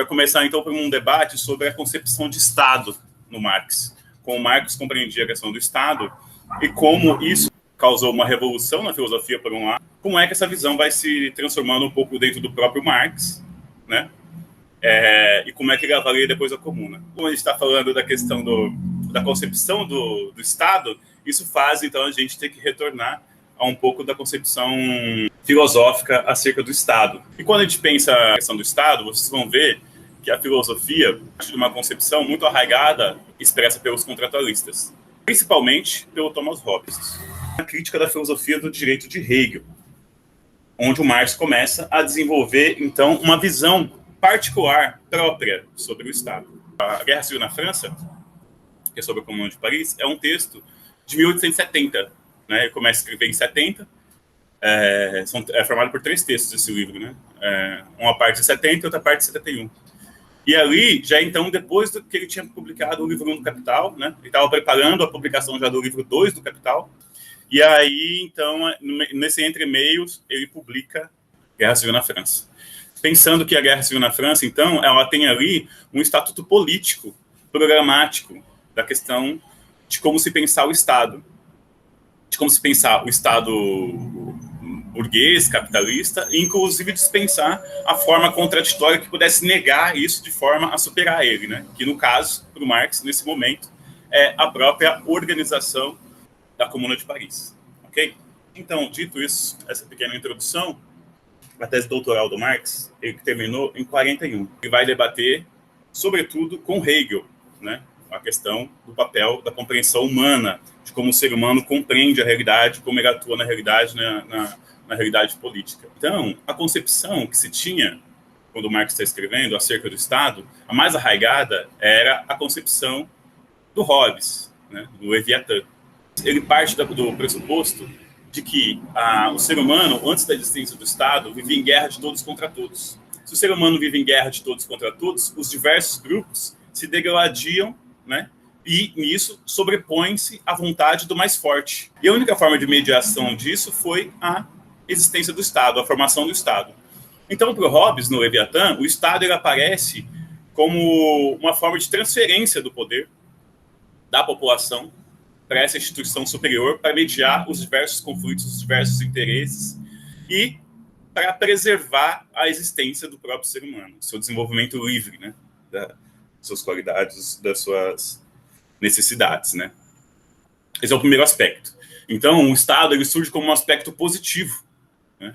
vai começar, então, por um debate sobre a concepção de Estado no Marx. Como Marx compreendia a questão do Estado e como isso causou uma revolução na filosofia, por um lado, como é que essa visão vai se transformando um pouco dentro do próprio Marx, né? E como é que ele avalia depois a Comuna. Como a gente está falando da questão da concepção do Estado, isso faz, então, a gente ter que retornar a um pouco da concepção filosófica acerca do Estado. E quando a gente pensa a questão do Estado, vocês vão ver que a filosofia parte de uma concepção muito arraigada, expressa pelos contratualistas, principalmente pelo Thomas Hobbes. A crítica da filosofia do direito de Hegel, onde o Marx começa a desenvolver, então, uma visão particular própria sobre o Estado. A Guerra Civil na França, que é sobre a Comuna de Paris, é um texto de 1870. Né? Ele começa a escrever em 70. É formado por 3 textos esse livro. Né? Uma parte de 70 e outra parte de 71. E ali, já então, depois do que ele tinha publicado o livro 1 do Capital, né? Ele estava preparando a publicação já do livro 2 do Capital. E aí, então, nesse entre-meios, ele publica Guerra Civil na França. Pensando que a Guerra Civil na França, então, ela tem ali um estatuto político, programático, da questão de como se pensar o Estado. De como se pensar o Estado burguês, capitalista, e inclusive dispensar a forma contraditória que pudesse negar isso de forma a superar ele, né? Que, no caso, para o Marx, nesse momento, é a própria organização da Comuna de Paris. Ok? Então, dito isso, essa pequena introdução, a tese doutoral do Marx, ele terminou em 41. Ele vai debater, sobretudo, com Hegel, né? A questão do papel da compreensão humana, de como o ser humano compreende a realidade, como ele atua na realidade, na realidade política. Então, a concepção que se tinha, quando o Marx está escrevendo, acerca do Estado, a mais arraigada era a concepção do Hobbes, né? Do Leviatã. Ele parte do pressuposto de que o ser humano, antes da existência do Estado, vivia em guerra de todos contra todos. Se o ser humano vive em guerra de todos contra todos, os diversos grupos se degladiam, né? E nisso sobrepõe-se a vontade do mais forte. E a única forma de mediação disso foi a existência do Estado, a formação do Estado. Então, para o Hobbes, no Leviatã, o Estado ele aparece como uma forma de transferência do poder da população para essa instituição superior, para mediar os diversos conflitos, os diversos interesses e para preservar a existência do próprio ser humano, seu desenvolvimento livre, né, das suas qualidades, das suas necessidades, né. Esse é o primeiro aspecto. Então, o Estado ele surge como um aspecto positivo, né,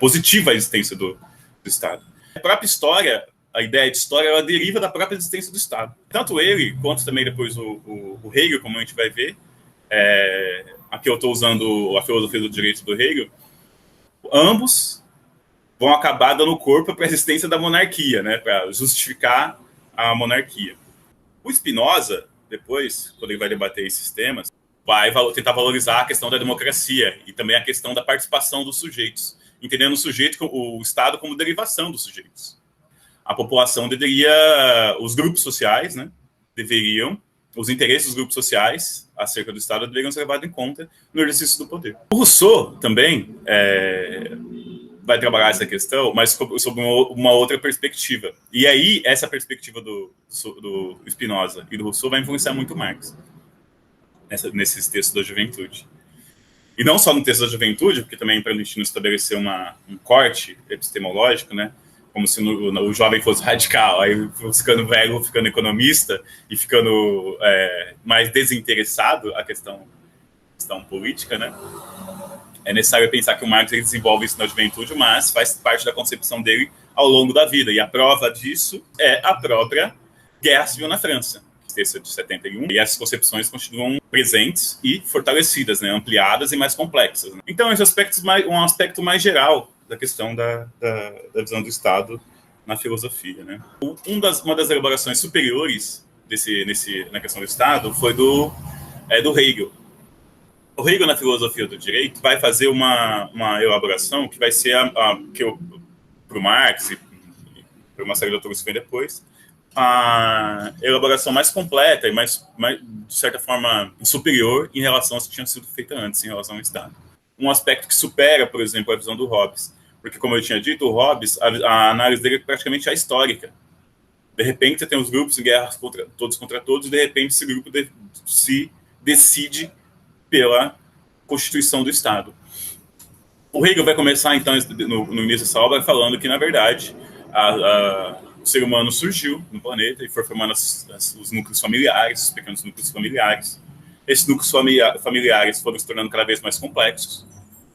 positiva a existência do Estado. A própria história, a ideia de história, ela deriva da própria existência do Estado. Tanto ele, quanto também depois o Hegel, como a gente vai ver, aqui eu estou usando a filosofia do direito do Hegel, ambos vão acabar dando corpo para a existência da monarquia, né, para justificar a monarquia. O Spinoza, depois, quando ele vai debater esses temas, vai tentar valorizar a questão da democracia e também a questão da participação dos sujeitos, entendendo o Estado como derivação dos sujeitos. A população os grupos sociais, né, os interesses dos grupos sociais acerca do Estado deveriam ser levados em conta no exercício do poder. O Rousseau também vai trabalhar essa questão, mas sob uma outra perspectiva. E aí, essa perspectiva do Spinoza e do Rousseau vai influenciar muito Marx nesses textos da juventude. E não só no texto da juventude, porque também para a gente não estabelecer um corte epistemológico, né? Como se o jovem fosse radical, aí ficando velho, ficando economista e ficando mais desinteressado à questão política, né? É necessário pensar que o Marx ele desenvolve isso na juventude, mas faz parte da concepção dele ao longo da vida. E a prova disso é a própria Guerra Civil na França, texto de 71, e essas concepções continuam presentes e fortalecidas, né? Ampliadas e mais complexas. Né? Então, esse aspecto um aspecto mais geral da questão da visão do Estado na filosofia, né? Uma das elaborações superiores na questão do Estado foi do Hegel. O Hegel, na filosofia do direito, vai fazer uma elaboração que vai ser para o Marx e para uma série de autores que vem depois, a elaboração mais completa e mais, de certa forma, superior em relação às que tinham sido feitas antes, em relação ao Estado. Um aspecto que supera, por exemplo, a visão do Hobbes. Porque, como eu tinha dito, o Hobbes, a análise dele é praticamente histórica. De repente, você tem os grupos em guerra todos contra todos, e de repente esse grupo se decide pela constituição do Estado. O Hegel vai começar, então, no início dessa obra, falando que, na verdade, o ser humano surgiu no planeta e foi formando os núcleos familiares, os pequenos núcleos familiares. Esses núcleos familiares foram se tornando cada vez mais complexos,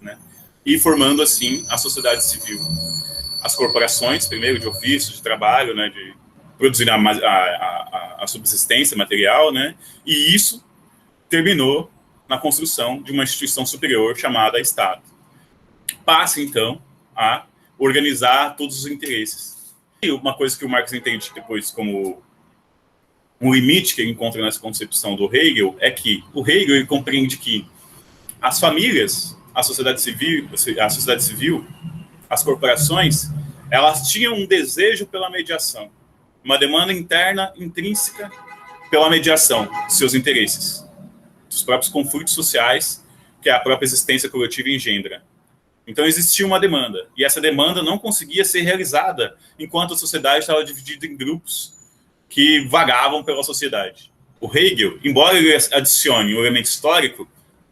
né? E formando, assim, a sociedade civil. As corporações, primeiro, de ofício, de trabalho, né, de produzir a subsistência material, né? E isso terminou na construção de uma instituição superior chamada Estado. Passa, então, a organizar todos os interesses. E uma coisa que o Marx entende depois como um limite que ele encontra nessa concepção do Hegel é que o Hegel ele compreende que as famílias, a sociedade civil, as corporações, elas tinham um desejo pela mediação, uma demanda interna, intrínseca, pela mediação de seus interesses, dos próprios conflitos sociais que a própria existência coletiva engendra. Então existia uma demanda, e essa demanda não conseguia ser realizada enquanto a sociedade estava dividida em grupos que vagavam pela sociedade. O Hegel, embora ele adicione um elemento histórico,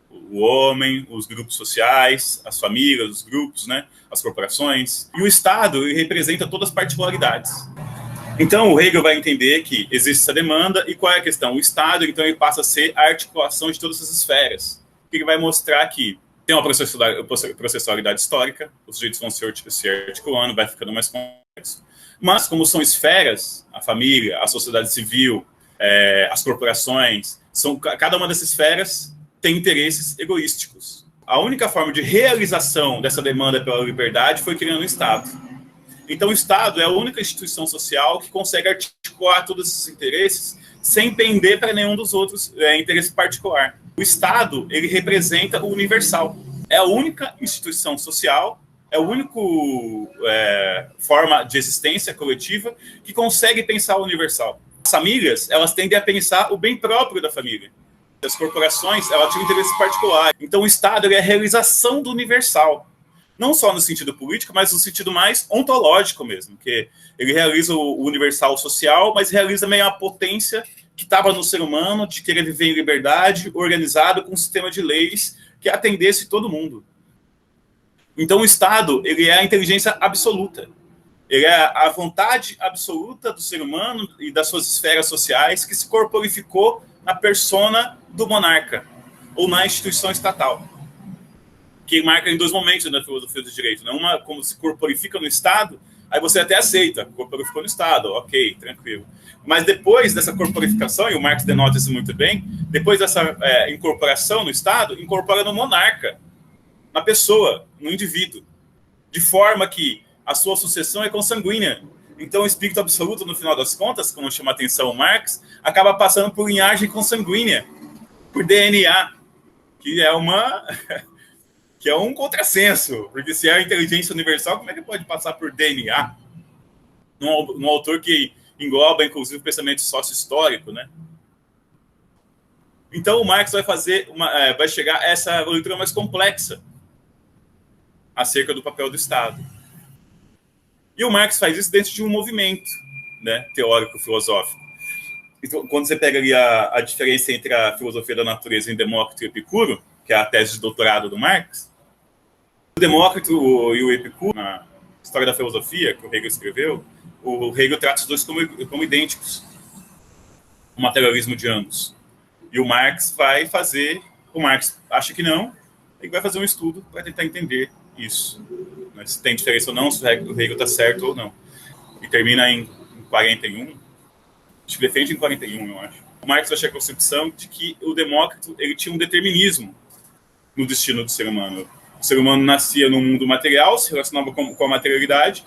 o homem, os grupos sociais, as famílias, os grupos, né, as corporações, e o Estado ele representa todas as particularidades. Então o Hegel vai entender que existe essa demanda, e qual é a questão? O Estado, então, ele passa a ser a articulação de todas essas esferas. Ele vai mostrar que tem uma processualidade histórica, os sujeitos vão se articulando, vai ficando mais complexo. Mas, como são esferas, a família, a sociedade civil, as corporações, cada uma dessas esferas tem interesses egoísticos. A única forma de realização dessa demanda pela liberdade foi criando o Estado. Então, o Estado é a única instituição social que consegue articular todos esses interesses sem pender para nenhum dos outros interesse particular. O Estado, ele representa o universal. É a única instituição social, é a única forma de existência coletiva que consegue pensar o universal. As famílias, elas tendem a pensar o bem próprio da família. As corporações, elas têm interesse particular. Então, o Estado ele é a realização do universal. Não só no sentido político, mas no sentido mais ontológico mesmo, que ele realiza o universal social, mas realiza meio a potência que estava no ser humano de querer viver em liberdade, organizado com um sistema de leis que atendesse todo mundo. Então, o Estado ele é a inteligência absoluta. Ele é a vontade absoluta do ser humano e das suas esferas sociais que se corporificou na persona do monarca ou na instituição estatal, que marca em dois momentos na filosofia do direito, né? Uma, como se corporifica no Estado, aí você até aceita, corporificou no Estado, ok, tranquilo. Mas depois dessa corporificação, e o Marx denota isso muito bem, depois dessa incorporação no Estado, incorpora no monarca, na pessoa, no indivíduo, de forma que a sua sucessão é consanguínea. Então, o espírito absoluto, no final das contas, como chama a atenção o Marx, acaba passando por linhagem consanguínea, por DNA, que é um contrassenso, porque se é a inteligência universal, como é que pode passar por DNA? Um autor que engloba, inclusive, o pensamento sócio-histórico, né? Então, o Marx vai chegar a essa leitura mais complexa acerca do papel do Estado. E o Marx faz isso dentro de um movimento, né, teórico-filosófico. Então, quando você pega ali a diferença entre a filosofia da natureza em Demócrito e Epicuro, que é a tese de doutorado do Marx, o Demócrito e o Epicuro, na História da Filosofia, que o Hegel escreveu, o Hegel trata os dois como idênticos, o materialismo de ambos. E o Marx acha que não, ele vai fazer um estudo para tentar entender isso. Né? Se tem diferença ou não, se o Hegel está certo ou não. E termina em 41, acho que defende em 41, eu acho. O Marx vai chegar à concepção de que o Demócrito ele tinha um determinismo no destino do ser humano. O ser humano nascia no mundo material, se relacionava com a materialidade,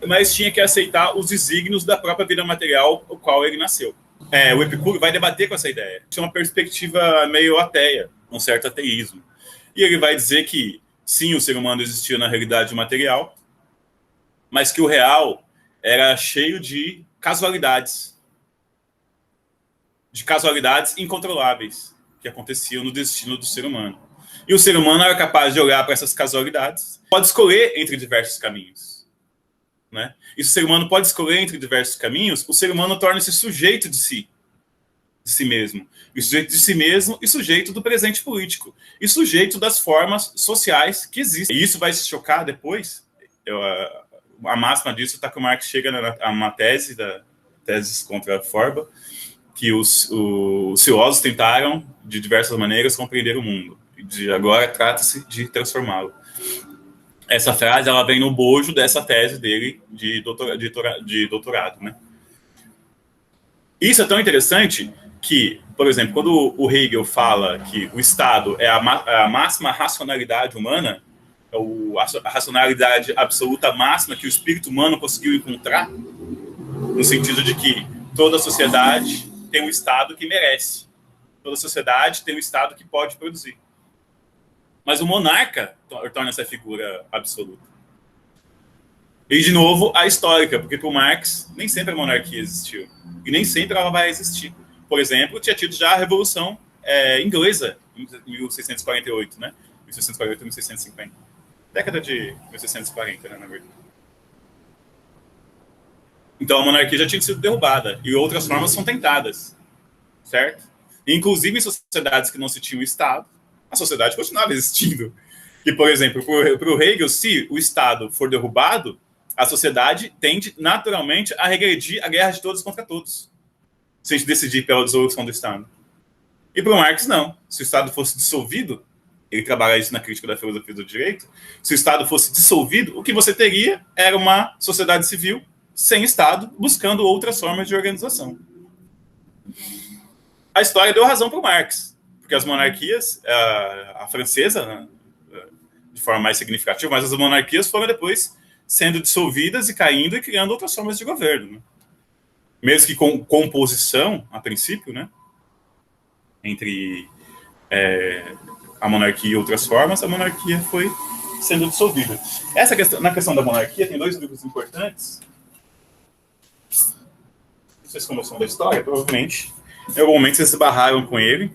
mas tinha que aceitar os desígnios da própria vida material, o qual ele nasceu. O Epicuro vai debater com essa ideia. Isso é uma perspectiva meio ateia, um certo ateísmo. E ele vai dizer que, sim, o ser humano existia na realidade material, mas que o real era cheio de casualidades incontroláveis que aconteciam no destino do ser humano. E o ser humano era capaz de olhar para essas casualidades, pode escolher entre diversos caminhos. né? E se o ser humano pode escolher entre diversos caminhos, o ser humano torna-se sujeito de si mesmo. E sujeito de si mesmo e sujeito do presente político. E sujeito das formas sociais que existem. E isso vai se chocar depois. A máxima disso está que o Marx chega a uma tese, teses contra a Forba, que os filósofos tentaram, de diversas maneiras, compreender o mundo. E agora trata-se de transformá-lo. Essa frase ela vem no bojo dessa tese dele de doutorado, né? Isso é tão interessante que, por exemplo, quando o Hegel fala que o Estado é a máxima racionalidade humana, a racionalidade absoluta máxima que o espírito humano conseguiu encontrar, no sentido de que toda sociedade tem um Estado que merece, toda sociedade tem um Estado que pode produzir. Mas o monarca torna essa figura absoluta. E, de novo, a histórica, porque para o Marx nem sempre a monarquia existiu. E nem sempre ela vai existir. Por exemplo, tinha tido já a Revolução Inglesa, em 1648, né? 1648 e 1650. Década de 1640, né, na verdade. Então a monarquia já tinha sido derrubada. E outras formas são tentadas, certo? E, inclusive em sociedades que não se tinha o Estado, a sociedade continuava existindo. E, por exemplo, para o Hegel, se o Estado for derrubado, a sociedade tende naturalmente a regredir a guerra de todos contra todos, se a gente decidir pela dissolução do Estado. E para o Marx, não. Se o Estado fosse dissolvido, ele trabalha isso na crítica da filosofia do direito, se o Estado fosse dissolvido, o que você teria era uma sociedade civil sem Estado, buscando outras formas de organização. A história deu razão para o Marx, porque as monarquias, a francesa, né, de forma mais significativa, mas as monarquias foram depois sendo dissolvidas e caindo e criando outras formas de governo, né? Mesmo que com composição, a princípio, né, entre a monarquia e outras formas, a monarquia foi sendo dissolvida. Na questão da monarquia, tem dois livros importantes. Vocês como são da história, provavelmente, em algum momento vocês esbarraram com ele,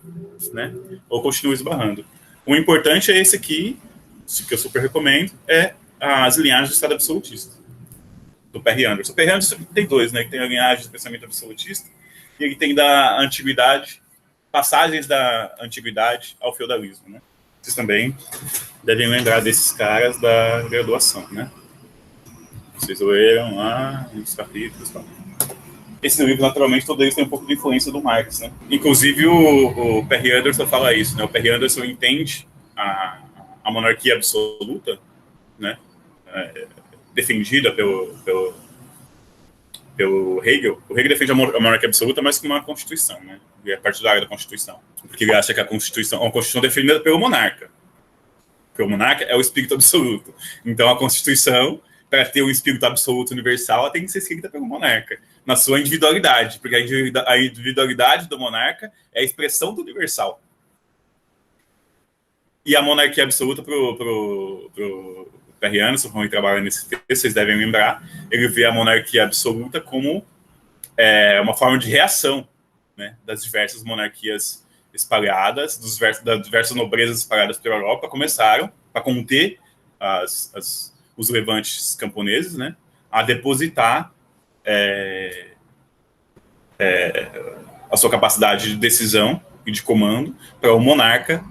né, ou continuam esbarrando. O importante é esse aqui, que eu super recomendo, é As Linhagens do Estado Absolutista, do Perry Anderson. O Perry Anderson tem dois, né? Que tem a linhagem do pensamento absolutista e ele tem da antiguidade, passagens da antiguidade ao feudalismo, né? Vocês também devem lembrar desses caras da graduação, né? Vocês leram lá nos capítulos, tá? Esse livro, naturalmente, todos eles têm um pouco de influência do Marx, né? Inclusive, o Perry Anderson fala isso, né? O Perry Anderson entende a monarquia absoluta, né? Defendida pelo Hegel. O Hegel defende a monarquia absoluta, mas como uma constituição, né? Ele é partidário da Constituição. Porque ele acha que a Constituição é uma Constituição defendida pelo monarca. Porque o monarca é o espírito absoluto. Então, a Constituição, para ter um espírito absoluto universal, ela tem que ser escrita pelo monarca, na sua individualidade, porque a individualidade do monarca é a expressão do universal. E a monarquia absoluta pro Perry Anderson, quando ele trabalha nesse texto, vocês devem lembrar, ele vê a monarquia absoluta como uma forma de reação, né, das diversas monarquias espalhadas, das diversas nobrezas espalhadas pela Europa, começaram, para conter os levantes camponeses, né, a depositar a sua capacidade de decisão e de comando para o monarca,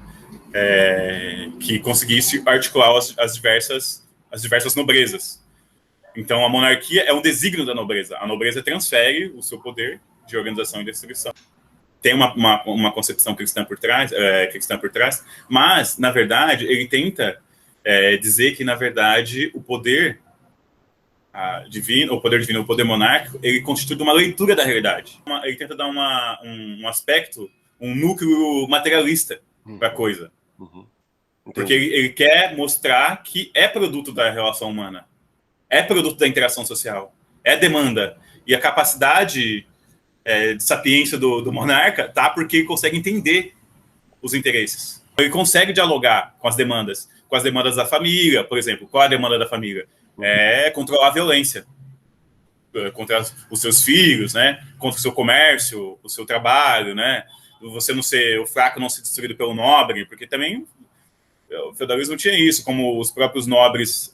que conseguisse articular as diversas nobrezas. Então, a monarquia é um desígnio da nobreza. A nobreza transfere o seu poder de organização e distribuição. Tem uma concepção cristã por trás, mas, na verdade, ele tenta dizer que, na verdade, o poder divino, o poder monárquico, ele constitui uma leitura da realidade. Ele tenta dar um aspecto, um núcleo materialista para a coisa. Uhum. Porque ele quer mostrar que é produto da relação humana, é produto da interação social, é demanda. E a capacidade de sapiência do monarca tá porque ele consegue entender os interesses. Ele consegue dialogar com as demandas da família, por exemplo. Qual é a demanda da família? É controlar a violência contra os seus filhos, né? Contra o seu comércio, o seu trabalho, né? Você não ser o fraco, não ser destruído pelo nobre, porque também o feudalismo tinha isso, como os próprios nobres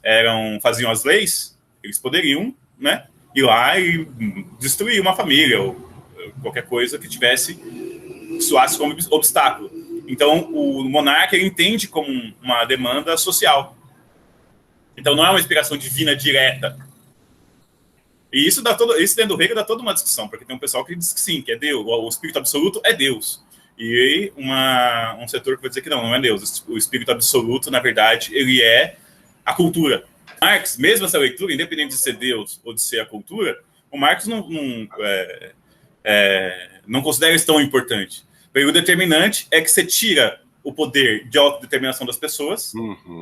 faziam as leis, Eles poderiam, né, ir lá e destruir uma família ou qualquer coisa que soasse como obstáculo. Então, o monarca ele entende como uma demanda social. Então, não é uma inspiração divina direta. E isso dentro do reino dá toda uma discussão, porque tem um pessoal que diz que sim, que é Deus, o espírito absoluto é Deus. E um setor que vai dizer que não é Deus. O espírito absoluto, na verdade, ele é a cultura. Marx, mesmo essa leitura, independente de ser Deus ou de ser a cultura, o Marx não considera isso tão importante. O determinante é que você tira o poder de autodeterminação das pessoas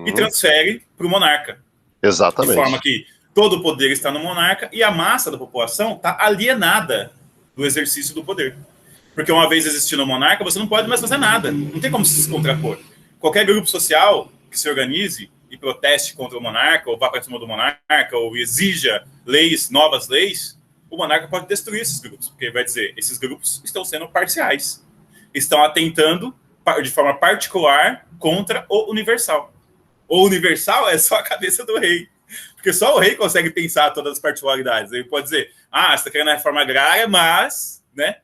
e transfere para o monarca. Exatamente. De forma que todo o poder está no monarca e a massa da população está alienada do exercício do poder. Porque uma vez existindo o monarca, você não pode mais fazer nada. Não tem como se contrapor. Qualquer grupo social que se organize e proteste contra o monarca, ou vá para cima do monarca, ou exija novas leis, o monarca pode destruir esses grupos. Porque ele vai dizer, esses grupos estão sendo parciais. Estão atentando de forma particular contra o universal. O universal é só a cabeça do rei. Porque só o rei consegue pensar todas as particularidades. Ele pode dizer, você está querendo a reforma agrária, mas, né,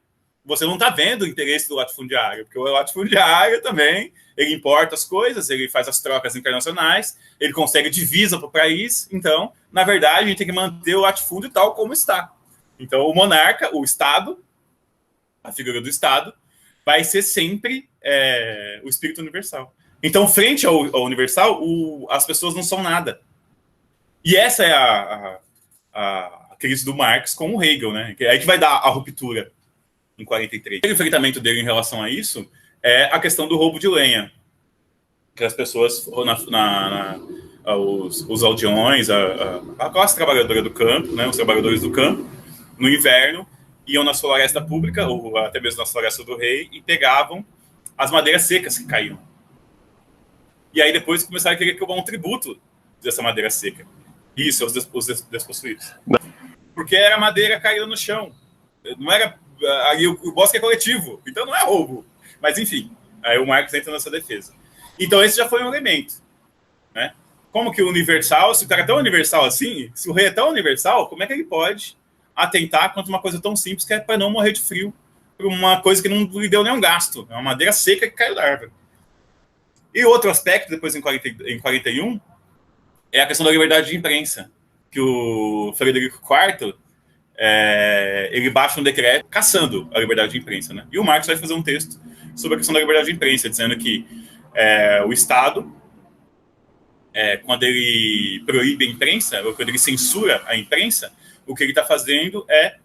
você não está vendo o interesse do latifundiário, porque o latifundiário também, ele importa as coisas, ele faz as trocas internacionais, ele consegue divisa para o país, então, na verdade, a gente tem que manter o latifúndio tal como está. Então, o monarca, o Estado, a figura do Estado, vai ser sempre o espírito universal. Então, frente ao universal, as pessoas não são nada. E essa é a crise do Marx com o Hegel, né? Que aí que vai dar a ruptura em 43. O enfrentamento dele em relação a isso é a questão do roubo de lenha. Que as pessoas, os aldeões, a classe trabalhadora do campo, né, os trabalhadores do campo, no inverno, iam na floresta pública, ou até mesmo na floresta do rei, e pegavam as madeiras secas que caíam. E aí depois começaram a querer cobrar um tributo dessa madeira seca. Isso, os despossuídos. Porque era madeira caída no chão. Não era... Aí o bosque é coletivo, então não é roubo. Mas enfim, aí o Marx entra nessa defesa. Então esse já foi um elemento, né? Como que o universal, se o cara é tão universal assim, se o rei é tão universal, como é que ele pode atentar contra uma coisa tão simples que é para não morrer de frio, por uma coisa que não lhe deu nenhum gasto? É uma madeira seca que caiu da árvore. E outro aspecto, depois em 41, é a questão da liberdade de imprensa, que o Frederico IV ele baixa um decreto caçando a liberdade de imprensa, né? E o Marx vai fazer um texto sobre a questão da liberdade de imprensa, dizendo que o Estado, quando ele proíbe a imprensa, ou quando ele censura a imprensa, o que ele está fazendo é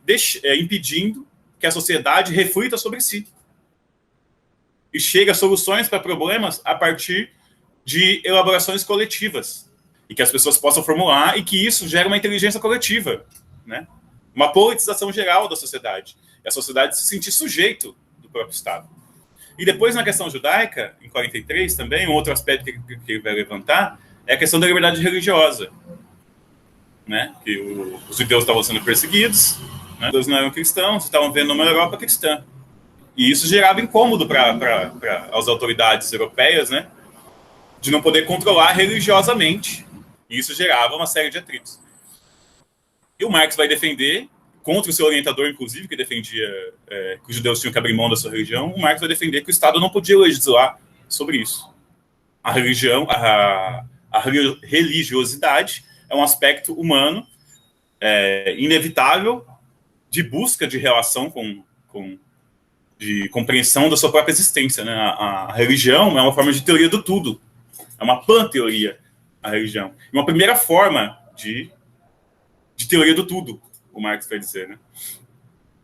impedindo que a sociedade reflita sobre si e chegue a soluções para problemas a partir de elaborações coletivas e que as pessoas possam formular e que isso gera uma inteligência coletiva, né? Uma politização geral da sociedade. E a sociedade se sentir sujeito do próprio Estado. E depois, na questão judaica, em 43 também, um outro aspecto que ele vai levantar é a questão da liberdade religiosa. Né? Que os judeus estavam sendo perseguidos, né? Os judeus não eram cristãos, estavam vendo uma Europa cristã. E isso gerava incômodo para as autoridades europeias, né? De não poder controlar religiosamente. E isso gerava uma série de atritos. E o Marx vai defender, contra o seu orientador, inclusive, que defendia que os judeus tinham que abrir mão da sua religião, o Marx vai defender que o Estado não podia legislar sobre isso. A religião, a religiosidade é um aspecto humano inevitável de busca de relação de compreensão da sua própria existência. Né? A religião é uma forma de teoria do tudo. É uma panteoria, a religião. E uma primeira forma de teoria do tudo, o Marx vai dizer, né?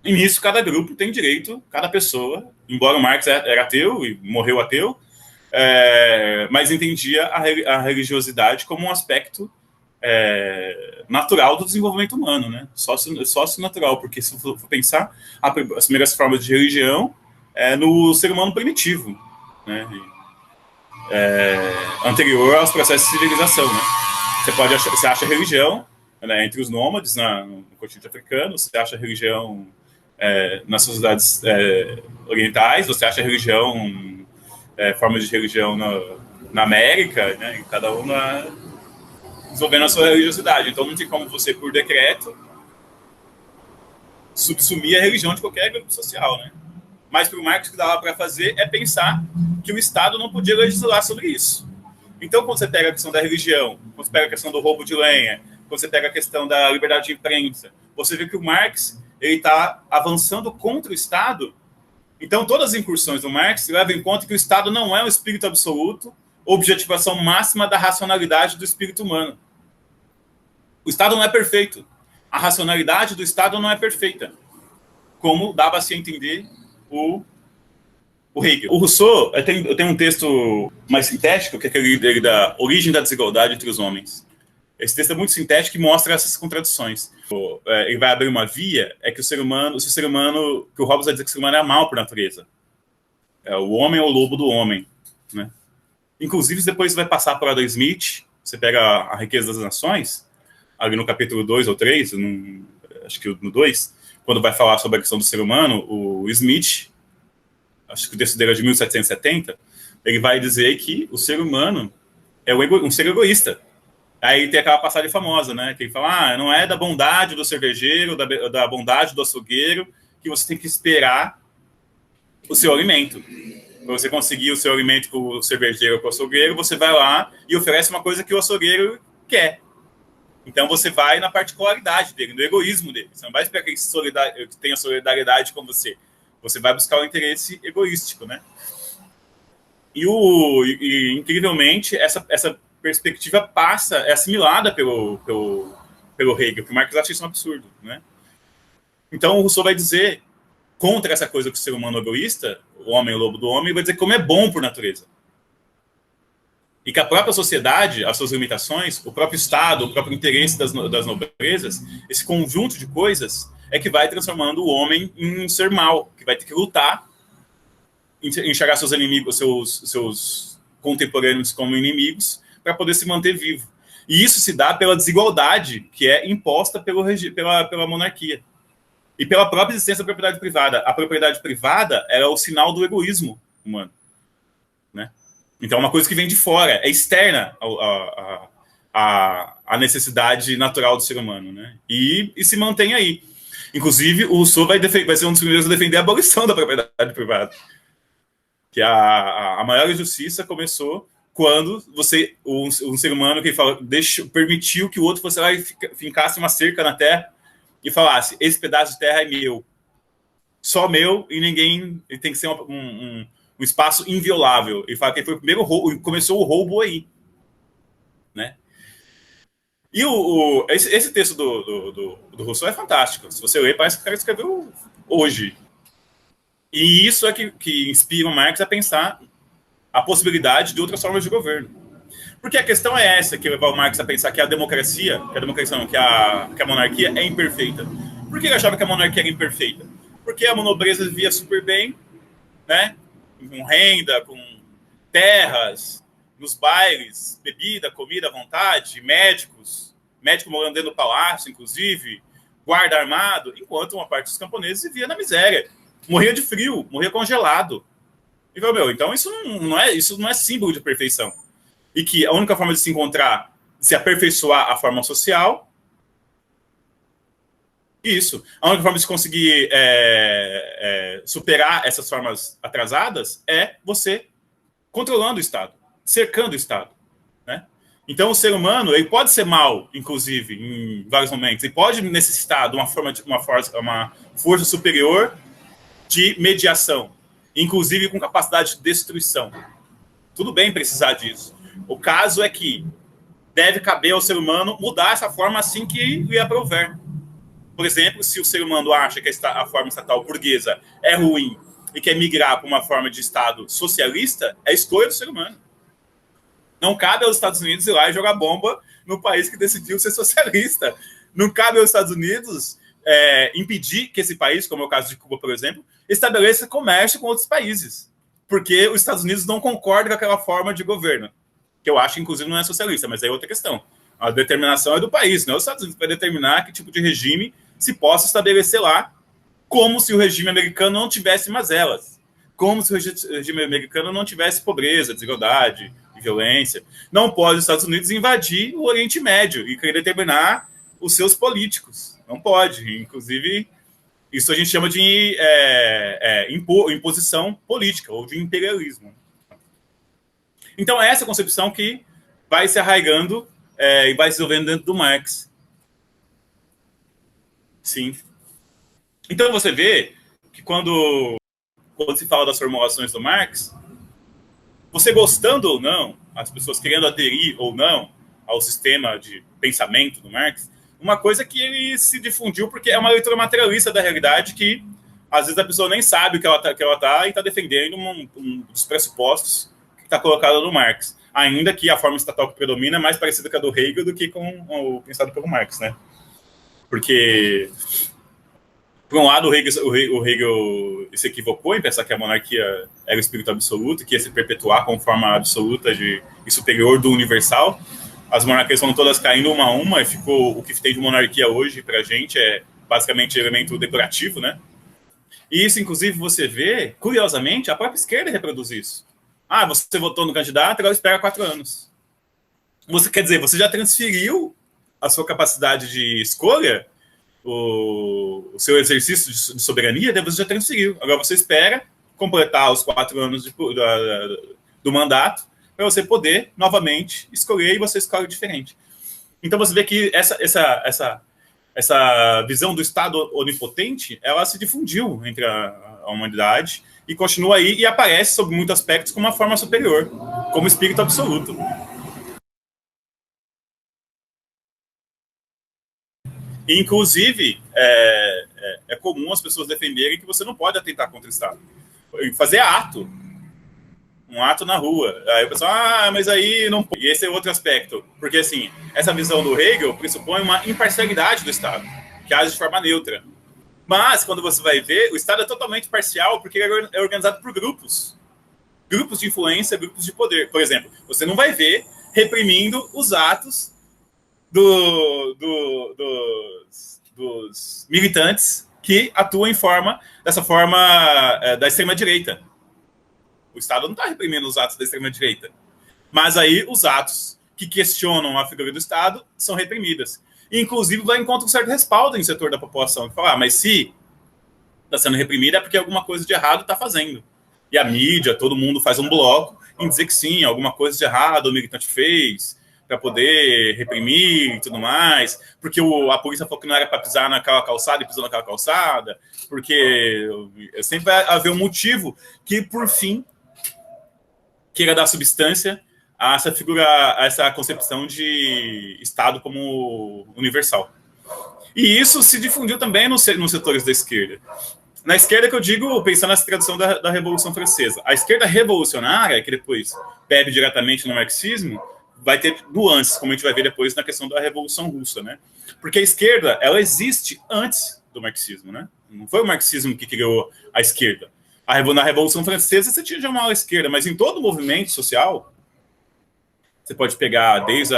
E nisso, cada grupo tem direito, cada pessoa, embora o Marx era ateu e morreu ateu, mas entendia a religiosidade como um aspecto natural do desenvolvimento humano, né? Sócio-natural, porque se for pensar, as primeiras formas de religião no ser humano primitivo, né? Anterior aos processos de civilização, né? Você acha religião, né, entre os nômades no continente africano, você acha religião nas sociedades orientais, você acha religião, formas de religião na América, né, cada um desenvolvendo a sua religiosidade. Então, não tem como você, por decreto, subsumir a religião de qualquer grupo social, né? Mas para o Marx, o que dava para fazer é pensar que o Estado não podia legislar sobre isso. Então, quando você pega a questão da religião, quando você pega a questão do roubo de lenha, quando você pega a questão da liberdade de imprensa, você vê que o Marx está avançando contra o Estado. Então, todas as incursões do Marx levam em conta que o Estado não é um espírito absoluto, objetivação máxima da racionalidade do espírito humano. O Estado não é perfeito. A racionalidade do Estado não é perfeita, como dava a se entender o Hegel. O Rousseau tem um texto mais sintético, que é aquele dele da Origem da Desigualdade entre os Homens. Esse texto é muito sintético e mostra essas contradições. Ele vai abrir uma via, é que que o Hobbes vai dizer que o ser humano é mal por natureza. O homem é o lobo do homem, né? Inclusive, depois você vai passar por Adam Smith, você pega a Riqueza das Nações, ali no capítulo 2 ou 3, acho que no 2, quando vai falar sobre a questão do ser humano, o Smith, acho que o texto dele é de 1770, ele vai dizer que o ser humano é um ser egoísta. Aí tem aquela passagem famosa, né? Que ele fala, não é da bondade do cervejeiro, da bondade do açougueiro, que você tem que esperar o seu alimento. Para você conseguir o seu alimento com o cervejeiro ou com o açougueiro, você vai lá e oferece uma coisa que o açougueiro quer. Então você vai na particularidade dele, no egoísmo dele. Você não vai esperar que ele tenha solidariedade com você. Você vai buscar o interesse egoístico, né? E incrivelmente, essa perspectiva é assimilada pelo Hegel, que o Marx acha isso um absurdo, né? Então o Rousseau vai dizer, contra essa coisa que o ser humano é egoísta, o homem é o lobo do homem, vai dizer como é bom por natureza. E que a própria sociedade, as suas limitações, o próprio Estado, o próprio interesse das nobrezas, esse conjunto de coisas é que vai transformando o homem em um ser mau, que vai ter que lutar, enxergar seus inimigos, seus contemporâneos como inimigos, para poder se manter vivo. E isso se dá pela desigualdade que é imposta pela monarquia. E pela própria existência da propriedade privada. A propriedade privada é o sinal do egoísmo humano, né? Então, é uma coisa que vem de fora, é externa à necessidade natural do ser humano, né? E se mantém aí. Inclusive, o Rousseau vai ser um dos primeiros a defender a abolição da propriedade privada. Que a maior injustiça começou quando um ser humano que permitiu que o outro fosse lá e fincasse uma cerca na terra e falasse, esse pedaço de terra é meu. Só meu, e ninguém... Ele tem que ser um espaço inviolável. Ele fala que foi o primeiro roubo, começou o roubo aí, né? E esse texto do Rousseau é fantástico. Se você ler, parece que o cara escreveu hoje. E isso é que inspira o Marx a pensar a possibilidade de outras formas de governo. Porque a questão é essa que leva o Marx a pensar que a democracia não, que a monarquia é imperfeita. Por que ele achava que a monarquia era imperfeita? Porque a nobreza vivia super bem, né? Com renda, com terras, nos bailes, bebida, comida à vontade, médico morando dentro do palácio, inclusive, guarda armado, enquanto uma parte dos camponeses vivia na miséria. Morria de frio, morria congelado. E falou, então isso não é símbolo de perfeição. E que a única forma de se encontrar, de se aperfeiçoar a forma social, isso. A única forma de se conseguir superar essas formas atrasadas é você controlando o Estado, cercando o Estado, né? Então, o ser humano ele pode ser mal, inclusive, em vários momentos. Ele pode necessitar de uma força superior de mediação, inclusive com capacidade de destruição. Tudo bem precisar disso. O caso é que deve caber ao ser humano mudar essa forma assim que lhe aprouver. Por exemplo, se o ser humano acha que a forma estatal burguesa é ruim e quer migrar para uma forma de Estado socialista, é escolha do ser humano. Não cabe aos Estados Unidos ir lá e jogar bomba no país que decidiu ser socialista. Não cabe aos Estados Unidos impedir que esse país, como é o caso de Cuba, por exemplo, estabeleça comércio com outros países. Porque os Estados Unidos não concordam com aquela forma de governo. Que eu acho, inclusive, não é socialista, mas é outra questão. A determinação é do país, não é os Estados Unidos que vai determinar que tipo de regime se possa estabelecer lá, como se o regime americano não tivesse mazelas, como se o regime americano não tivesse pobreza, desigualdade, e violência. Não pode os Estados Unidos invadir o Oriente Médio e querer determinar os seus políticos. Não pode. Inclusive, isso a gente chama de imposição política ou de imperialismo. Então, essa é a concepção que vai se arraigando e vai se desenvolvendo dentro do Marx. Sim. Então, você vê que quando se fala das formulações do Marx, você gostando ou não, as pessoas querendo aderir ou não ao sistema de pensamento do Marx, uma coisa que ele se difundiu porque é uma leitura materialista da realidade que, às vezes, a pessoa nem sabe o que ela tá e está defendendo um dos pressupostos que está colocado no Marx. Ainda que a forma estatal que predomina é mais parecida com a do Hegel do que com o pensado pelo Marx, né? Porque, por um lado, o Hegel se equivocou em pensar que a monarquia era o espírito absoluto, que ia se perpetuar como forma absoluta e superior do universal. As monarquias foram todas caindo uma a uma, e ficou o que tem de monarquia hoje para a gente é basicamente elemento decorativo, né? E isso, inclusive, você vê, curiosamente, a própria esquerda reproduz isso. Ah, você votou no candidato, agora espera 4 anos. Quer dizer, você já transferiu a sua capacidade de escolha, o seu exercício de soberania, daí você já transferiu. Agora você espera completar os 4 anos do mandato para você poder novamente escolher, e você escolhe diferente. Então você vê que essa visão do Estado onipotente, ela se difundiu entre a humanidade e continua aí e aparece, sob muitos aspectos, como uma forma superior, como espírito absoluto. Inclusive, é comum as pessoas defenderem que você não pode atentar contra o Estado. Fazer ato, um ato na rua. Aí o pessoal, mas aí não pode. E esse é outro aspecto. Porque, assim, essa visão do Hegel pressupõe uma imparcialidade do Estado, que age de forma neutra. Mas, quando você vai ver, o Estado é totalmente parcial porque ele é organizado por grupos. Grupos de influência, grupos de poder. Por exemplo, você não vai ver reprimindo os atos dos militantes que atuam dessa forma da extrema-direita. O Estado não está reprimindo os atos da extrema-direita. Mas aí os atos que questionam a figura do Estado são reprimidas. E, inclusive, vai encontrar um certo respaldo em setor da população, que fala, mas se está sendo reprimida é porque alguma coisa de errado está fazendo. E a mídia, todo mundo faz um bloco em dizer que sim, alguma coisa de errado o militante fez para poder reprimir e tudo mais, porque a polícia falou que não era para pisar naquela calçada e pisou naquela calçada, porque sempre vai haver um motivo que, por fim, queira dar substância a essa figura, a essa concepção de Estado como universal. E isso se difundiu também nos setores da esquerda. Na esquerda, que eu digo, pensando nessa tradição da Revolução Francesa. A esquerda revolucionária, que depois bebe diretamente no marxismo, vai ter nuances, como a gente vai ver depois na questão da Revolução Russa, né? Porque a esquerda, ela existe antes do marxismo, né? Não foi o marxismo que criou a esquerda. Na Revolução Francesa, você tinha já uma ala esquerda, mas em todo o movimento social, você pode pegar desde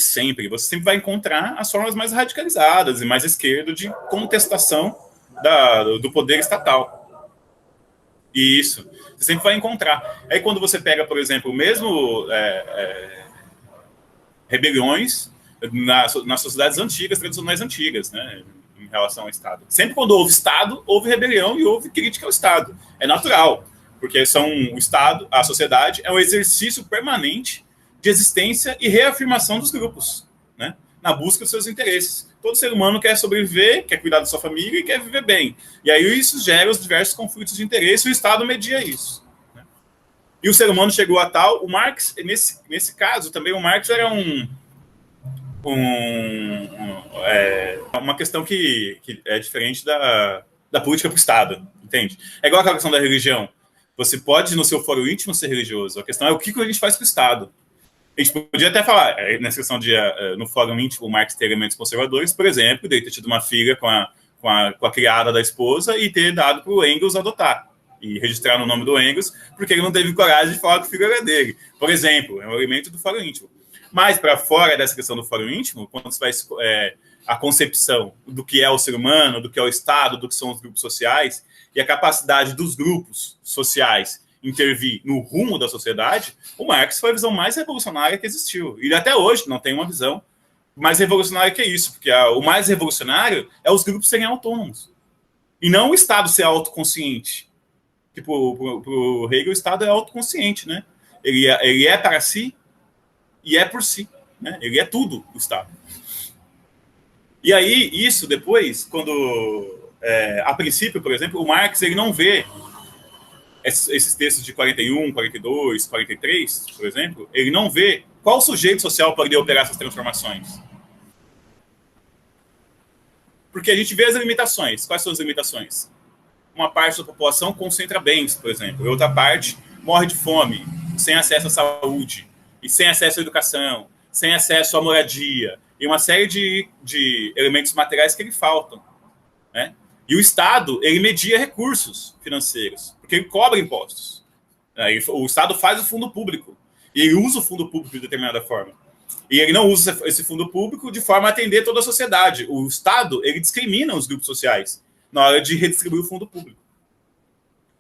sempre, você sempre vai encontrar as formas mais radicalizadas e mais esquerda de contestação do poder estatal. E isso, você sempre vai encontrar. Aí quando você pega, por exemplo, mesmo rebeliões nas sociedades antigas, tradicionais antigas, né, em relação ao Estado. Sempre quando houve Estado, houve rebelião e houve crítica ao Estado. É natural, porque o Estado, a sociedade, é um exercício permanente de existência e reafirmação dos grupos, né, na busca dos seus interesses. Todo ser humano quer sobreviver, quer cuidar da sua família e quer viver bem. E aí isso gera os diversos conflitos de interesse e o Estado media isso. Né? E o ser humano chegou a tal... O Marx, nesse caso, também o Marx era uma questão que é diferente da política para o Estado, entende? É igual aquela questão da religião. Você pode, no seu foro íntimo, ser religioso. A questão é o que a gente faz para o Estado. A gente podia até falar, nessa questão de, no fórum íntimo, o Marx ter elementos conservadores, por exemplo, de ter tido uma filha com a criada da esposa e ter dado para o Engels adotar e registrar no nome do Engels, porque ele não teve coragem de falar que o filho era dele. Por exemplo, é um elemento do fórum íntimo. Mas, para fora dessa questão do fórum íntimo, quando você vai a concepção do que é o ser humano, do que é o Estado, do que são os grupos sociais, e a capacidade dos grupos sociais intervir no rumo da sociedade, o Marx foi a visão mais revolucionária que existiu. E até hoje não tem uma visão mais revolucionária que isso, porque o mais revolucionário é os grupos serem autônomos. E não o Estado ser autoconsciente. Que para o Hegel, o Estado é autoconsciente, né? Ele é para si e é por si. Né? Ele é tudo, o Estado. E aí, isso depois, quando... a princípio, por exemplo, o Marx ele não vê esses textos de 41, 42, 43, por exemplo, ele não vê qual sujeito social poderia operar essas transformações. Porque a gente vê as limitações. Quais são as limitações? Uma parte da população concentra bens, por exemplo, e outra parte morre de fome, sem acesso à saúde, e sem acesso à educação, sem acesso à moradia, e uma série de elementos materiais que lhe faltam. Né? E o Estado, ele media recursos financeiros, porque ele cobra impostos. O Estado faz o fundo público, e ele usa o fundo público de determinada forma. E ele não usa esse fundo público de forma a atender toda a sociedade. O Estado, ele discrimina os grupos sociais na hora de redistribuir o fundo público.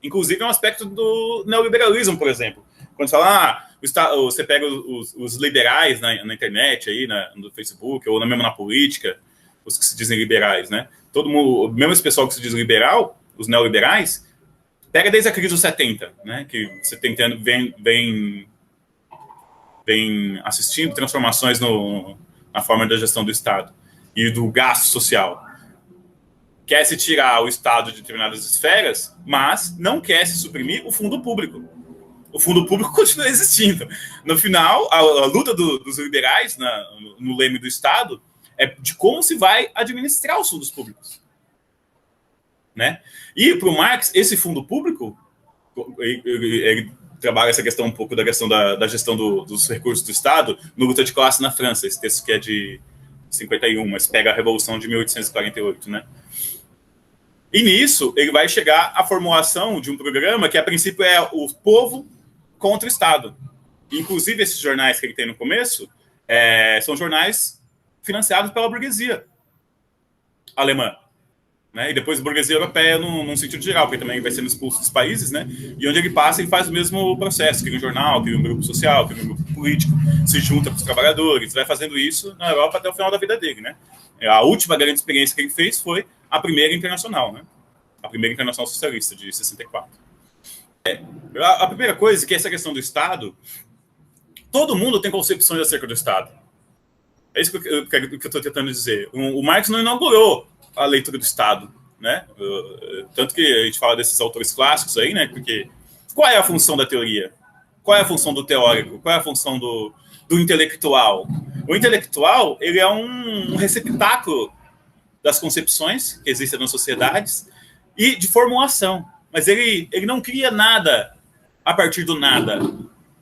Inclusive, é um aspecto do neoliberalismo, por exemplo. Quando você fala, você pega os liberais na internet, aí, no Facebook, ou mesmo na política, os que se dizem liberais, né? Todo mundo, mesmo esse pessoal que se diz liberal, os neoliberais, pega desde a crise dos 70, né? Que você vem assistindo transformações na forma da gestão do Estado e do gasto social. Quer se tirar o Estado de determinadas esferas, mas não quer se suprimir o fundo público. O fundo público continua existindo. No final, a luta dos liberais no leme do Estado é de como se vai administrar os fundos públicos. Né? E para o Marx, esse fundo público, ele trabalha essa questão um pouco da questão da gestão dos recursos do Estado no Luta de Classe na França, esse texto que é de 51, mas pega a Revolução de 1848, né? E nisso, ele vai chegar à formulação de um programa que, a princípio, é o povo contra o Estado. Inclusive, esses jornais que ele tem no começo são jornais financiados pela burguesia alemã. Né? E depois a burguesia europeia num sentido geral, porque também vai sendo expulso dos países, né? E onde ele passa, ele faz o mesmo processo, cria um jornal, cria um grupo social, cria um grupo político, se junta com os trabalhadores, vai fazendo isso na Europa até o final da vida dele, né? A última grande experiência que ele fez foi a primeira internacional, né? A primeira internacional socialista, de 64. A primeira coisa, que é essa questão do Estado, todo mundo tem concepções acerca do Estado. É isso que eu estou tentando dizer. O Marx não inaugurou a leitura do Estado, né? Tanto que a gente fala desses autores clássicos aí, né? Porque qual é a função da teoria? Qual é a função do teórico? Qual é a função do intelectual? O intelectual, ele é um receptáculo das concepções que existem nas sociedades e de formulação. Mas ele não cria nada a partir do nada.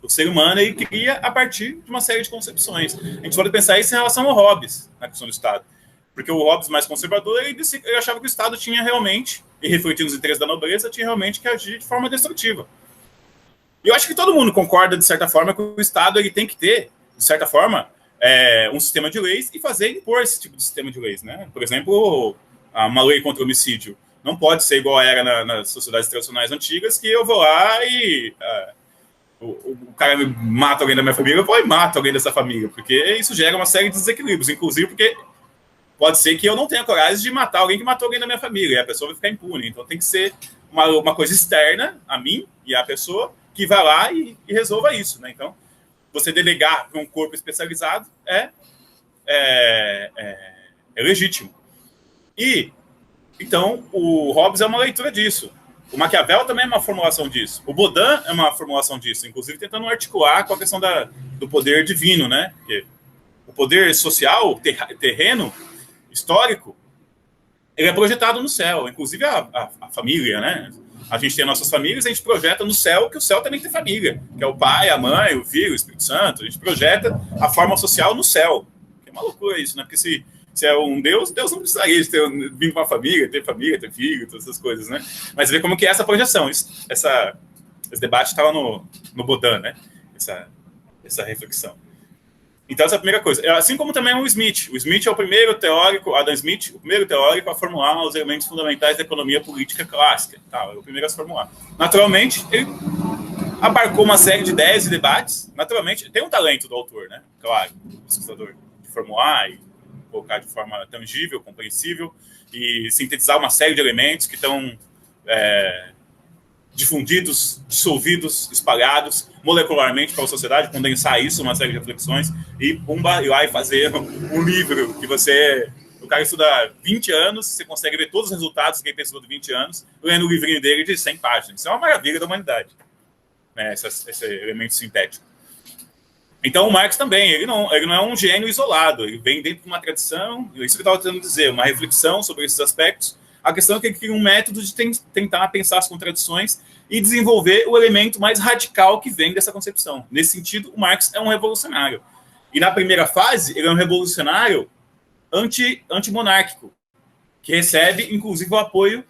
O ser humano, ele cria a partir de uma série de concepções. A gente pode pensar isso em relação ao Hobbes, na questão do Estado. Porque o Hobbes, mais conservador, ele achava que o Estado tinha realmente, e refletindo os interesses da nobreza, tinha realmente que agir de forma destrutiva. E eu acho que todo mundo concorda, de certa forma, que o Estado ele tem que ter, de certa forma, um sistema de leis e impor esse tipo de sistema de leis. Né? Por exemplo, uma lei contra o homicídio não pode ser igual era nas sociedades tradicionais antigas, que eu vou lá e o cara mata alguém da minha família, eu vou e mato alguém dessa família, porque isso gera uma série de desequilíbrios, inclusive porque pode ser que eu não tenha coragem de matar alguém que matou alguém da minha família, e a pessoa vai ficar impune. Então tem que ser uma coisa externa a mim e à pessoa que vai lá e resolva isso. Né? Então, você delegar para um corpo especializado é legítimo. E, então, o Hobbes é uma leitura disso. O Maquiavel também é uma formulação disso. O Baudin é uma formulação disso, inclusive tentando articular com a questão do poder divino, né? Porque o poder social, terreno, histórico, ele é projetado no céu, inclusive a família, né? A gente tem nossas famílias, a gente projeta no céu, que o céu também tem família, que é o pai, a mãe, o filho, o Espírito Santo. A gente projeta a forma social no céu. Que é uma loucura isso, né? Porque se é um Deus não precisaria de vir com uma família, ter filho, todas essas coisas, né? Mas ver como que é essa projeção. Esse debate estava no Baudin, né? Essa reflexão. Então, essa é a primeira coisa. Assim como também o Smith. O Smith é o primeiro teórico, Adam Smith, o primeiro teórico a formular os elementos fundamentais da economia política clássica. Tá, é o primeiro a se formular. Naturalmente, ele abarcou uma série de ideias e debates. Naturalmente, tem um talento do autor, né? Claro, o pesquisador, de formular e colocar de forma tangível, compreensível, e sintetizar uma série de elementos que estão difundidos, dissolvidos, espalhados molecularmente para a sociedade, condensar isso, uma série de reflexões, e pumba, ir lá e fazer um livro que o cara estuda 20 anos, você consegue ver todos os resultados que ele estudou de 20 anos, lendo o livrinho dele de 100 páginas. Isso é uma maravilha da humanidade, né, esse elemento sintético. Então, o Marx também, ele não é um gênio isolado, ele vem dentro de uma tradição, isso que eu estava tentando dizer, uma reflexão sobre esses aspectos. A questão é que ele cria um método de tentar pensar as contradições e desenvolver o elemento mais radical que vem dessa concepção. Nesse sentido, o Marx é um revolucionário. E na primeira fase, ele é um revolucionário antimonárquico, que recebe, inclusive, o apoio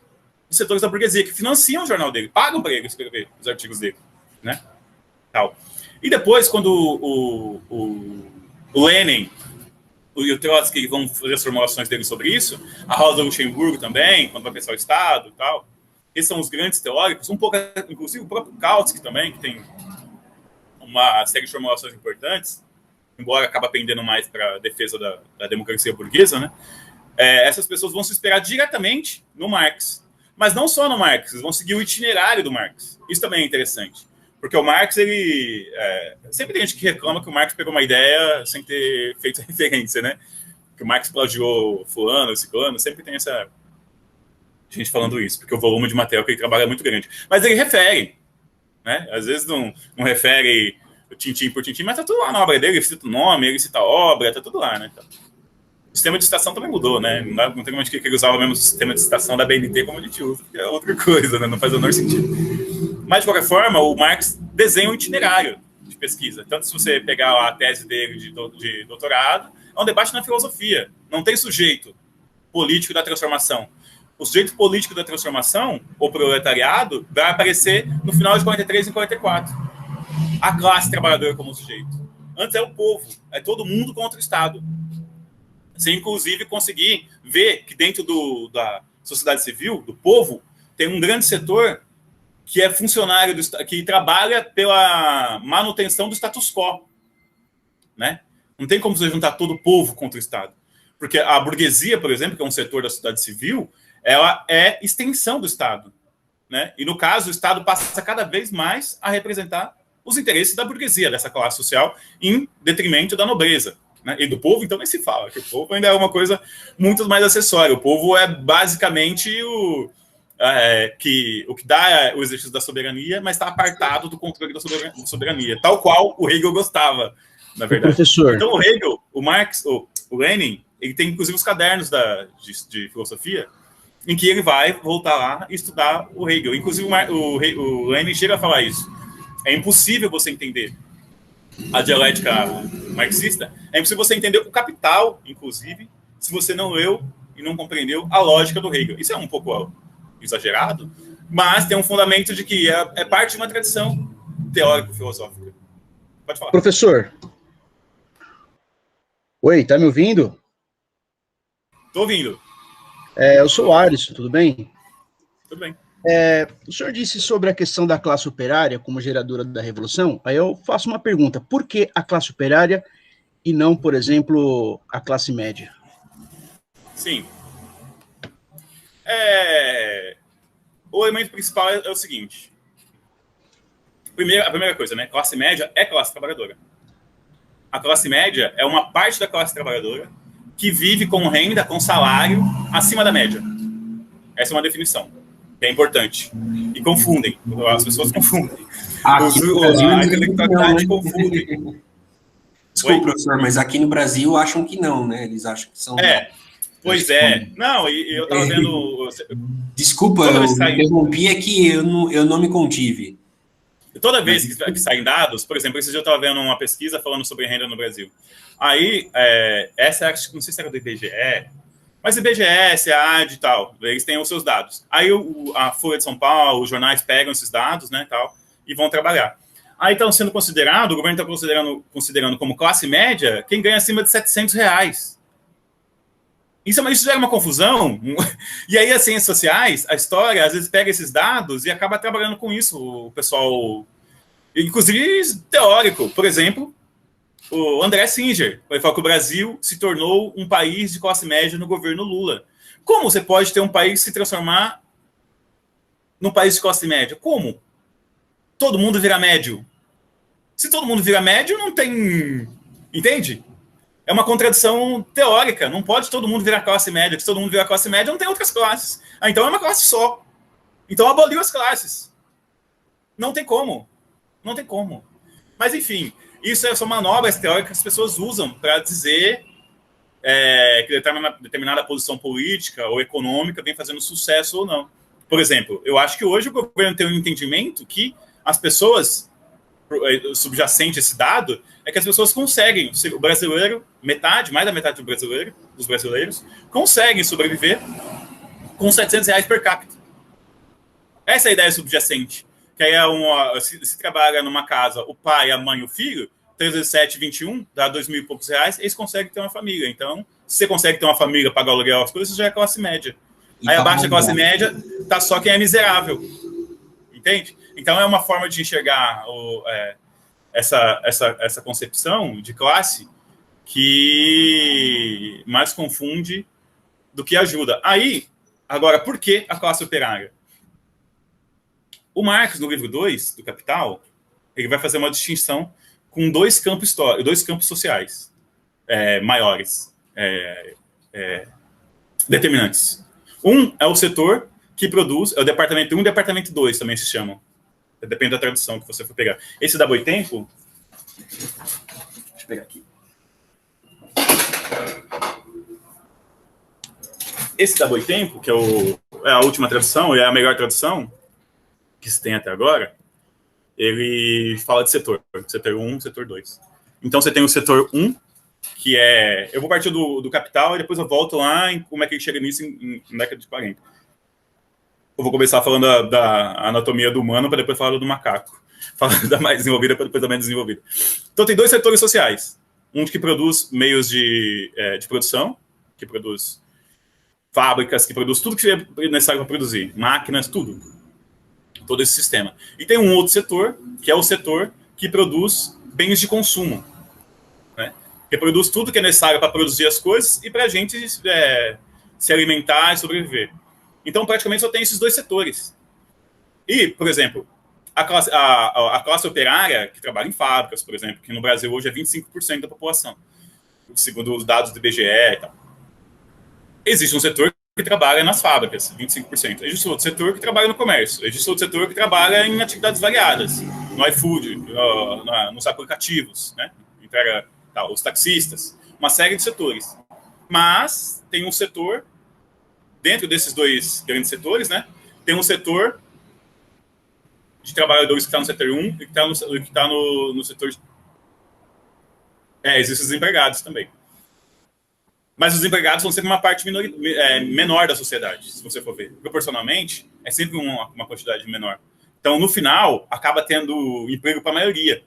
dos setores da burguesia, que financiam o jornal dele, pagam para ele escrever os artigos dele, né? Tal. E depois, quando o Lenin e o Trotsky vão fazer as formulações dele sobre isso, a Rosa Luxemburgo também, quando vai pensar o Estado e tal, esses são os grandes teóricos, um pouco, inclusive o próprio Kautsky também, que tem uma série de formulações importantes, embora acaba pendendo mais para a defesa da democracia burguesa, né? Essas pessoas vão se inspirar diretamente no Marx. Mas não só no Marx, eles vão seguir o itinerário do Marx. Isso também é interessante. Porque o Marx, sempre tem gente que reclama que o Marx pegou uma ideia sem ter feito referência, né? Que o Marx plagiou fulano, ciclano, sempre tem essa gente falando isso, porque o volume de material que ele trabalha é muito grande. Mas ele refere, né? Às vezes não refere tintim por tintim, mas tá tudo lá na obra dele, ele cita o nome, ele cita a obra, tá tudo lá, né? Então, o sistema de citação também mudou, né? Não tem como que ele usava o mesmo sistema de citação da BNT como a gente usa, que é outra coisa, né? Não faz o menor sentido. Mas, de qualquer forma, o Marx desenha um itinerário de pesquisa. Tanto se você pegar a tese dele de doutorado, é um debate na filosofia. Não tem sujeito político da transformação. O sujeito político da transformação, o proletariado, vai aparecer no final de 43 e 44. A classe trabalhadora como sujeito. Antes é o povo, é todo mundo contra o Estado. Você, inclusive, conseguir ver que dentro da sociedade civil, do povo, tem um grande setor que é funcionário, que trabalha pela manutenção do status quo. Né? Não tem como você juntar todo o povo contra o Estado. Porque a burguesia, por exemplo, que é um setor da sociedade civil, ela é extensão do Estado. Né? E, no caso, o Estado passa cada vez mais a representar os interesses da burguesia, dessa classe social, em detrimento da nobreza. Né? E do povo, então, nem se fala, que o povo ainda é uma coisa muito mais acessória. O povo é basicamente o que dá o exercício da soberania, mas está apartado do controle da soberania, tal qual o Hegel gostava, na verdade. Professor. Então, o Hegel, o Marx, o Lenin, ele tem, inclusive, os cadernos de filosofia, em que ele vai voltar lá e estudar o Hegel. Inclusive, o Lenin chega a falar isso. É impossível você entender a dialética marxista, é impossível você entender o Capital, inclusive, se você não leu e não compreendeu a lógica do Hegel. Isso é um pouco exagerado, mas tem um fundamento de que é parte de uma tradição teórico-filosófica. Pode falar. Professor. Oi, tá me ouvindo? Tô ouvindo. Eu sou o Alisson, tudo bem? Tudo bem. O senhor disse sobre a questão da classe operária como geradora da revolução, aí eu faço uma pergunta, por que a classe operária e não, por exemplo, a classe média? Sim. O elemento principal é o seguinte. A primeira coisa, né? Classe média é classe trabalhadora. A classe média é uma parte da classe trabalhadora que vive com renda, com salário acima da média. Essa é uma definição. Que é importante. E confundem. As pessoas confundem. A intelectualidade confunde. Desculpa, professor, mas aqui no Brasil acham que não, né? Eles acham que são... Pois é. Não, e eu tava vendo... Desculpa, eu interrompi, é que eu não me contive. Toda vez que saem dados, por exemplo, esse dia eu estava vendo uma pesquisa falando sobre renda no Brasil. Aí, essa, não sei se era do IBGE, mas IBGE, SEAD e tal, eles têm os seus dados. Aí a Folha de São Paulo, os jornais pegam esses dados, né, tal, e vão trabalhar. Aí estão sendo considerado, o governo está considerando como classe média quem ganha acima de R$700. Isso gera uma confusão. E aí as ciências sociais, a história, às vezes pega esses dados e acaba trabalhando com isso. O pessoal inclusive teórico. Por exemplo, o André Singer vai falar que o Brasil se tornou um país de classe média no governo Lula. Como você pode ter um país se transformar num país de classe média? Como? Todo mundo vira médio. Se todo mundo vira médio, não tem... Entende? É uma contradição teórica. Não pode todo mundo virar classe média. Se todo mundo virar classe média, não tem outras classes. Então é uma classe só. Então aboliu as classes. Não tem como. Não tem como. Mas, enfim, isso são manobras teóricas que as pessoas usam para dizer que determinada posição política ou econômica vem fazendo sucesso ou não. Por exemplo, eu acho que hoje o governo tem um entendimento que as pessoas, subjacente a esse dado, é que as pessoas conseguem, o brasileiro, mais da metade dos brasileiros, conseguem sobreviver com R$700 per capita. Essa é a ideia subjacente. Que aí se trabalha numa casa, o pai, a mãe e o filho, 3 vezes 7, 21, dá 2.000 e poucos reais, eles conseguem ter uma família. Então, se você consegue ter uma família, pagar o aluguel, as coisas, já é classe média. Aí abaixo da classe média, tá só quem é miserável. Entende? Então, é uma forma de enxergar essa concepção de classe que mais confunde do que ajuda. Aí, agora, por que a classe operária? O Marx, no livro 2 do Capital, ele vai fazer uma distinção com dois campos sociais maiores, determinantes. Um é o setor que produz, é o departamento 1 e o departamento 2 também se chamam. Depende da tradução que você for pegar. Esse da Boitempo, deixa eu pegar aqui. Esse da Boitempo, que é a última tradução e é a melhor tradução que se tem até agora, ele fala de setor 1, setor 2. Então você tem o setor 1, que é... Eu vou partir do Capital e depois eu volto lá em como é que ele chega nisso em década de 40. Eu vou começar falando da anatomia do humano para depois falar do macaco. Falar da mais desenvolvida para depois da menos desenvolvida. Então tem dois setores sociais. Um que produz meios de produção, que produz fábricas, que produz tudo que é necessário para produzir. Máquinas, tudo. Todo esse sistema. E tem um outro setor, que é o setor que produz bens de consumo, né? Que produz tudo que é necessário para produzir as coisas e para a gente se alimentar e sobreviver. Então, praticamente, só tem esses dois setores. E, por exemplo, a classe operária, que trabalha em fábricas, por exemplo, que no Brasil hoje é 25% da população, segundo os dados do IBGE e tal. Existe um setor que trabalha nas fábricas, 25%. Existe outro setor que trabalha no comércio. Existe outro setor que trabalha em atividades variadas, no iFood, nos aplicativos, né? Entrega, os taxistas, uma série de setores. Mas tem um setor, dentro desses dois grandes setores, né? Tem um setor de trabalhadores que está no setor 1 e que está no setor... Existem os empregados também. Mas os empregados são sempre uma parte menor da sociedade, se você for ver. Proporcionalmente, é sempre uma quantidade menor. Então, no final, acaba tendo emprego para a maioria.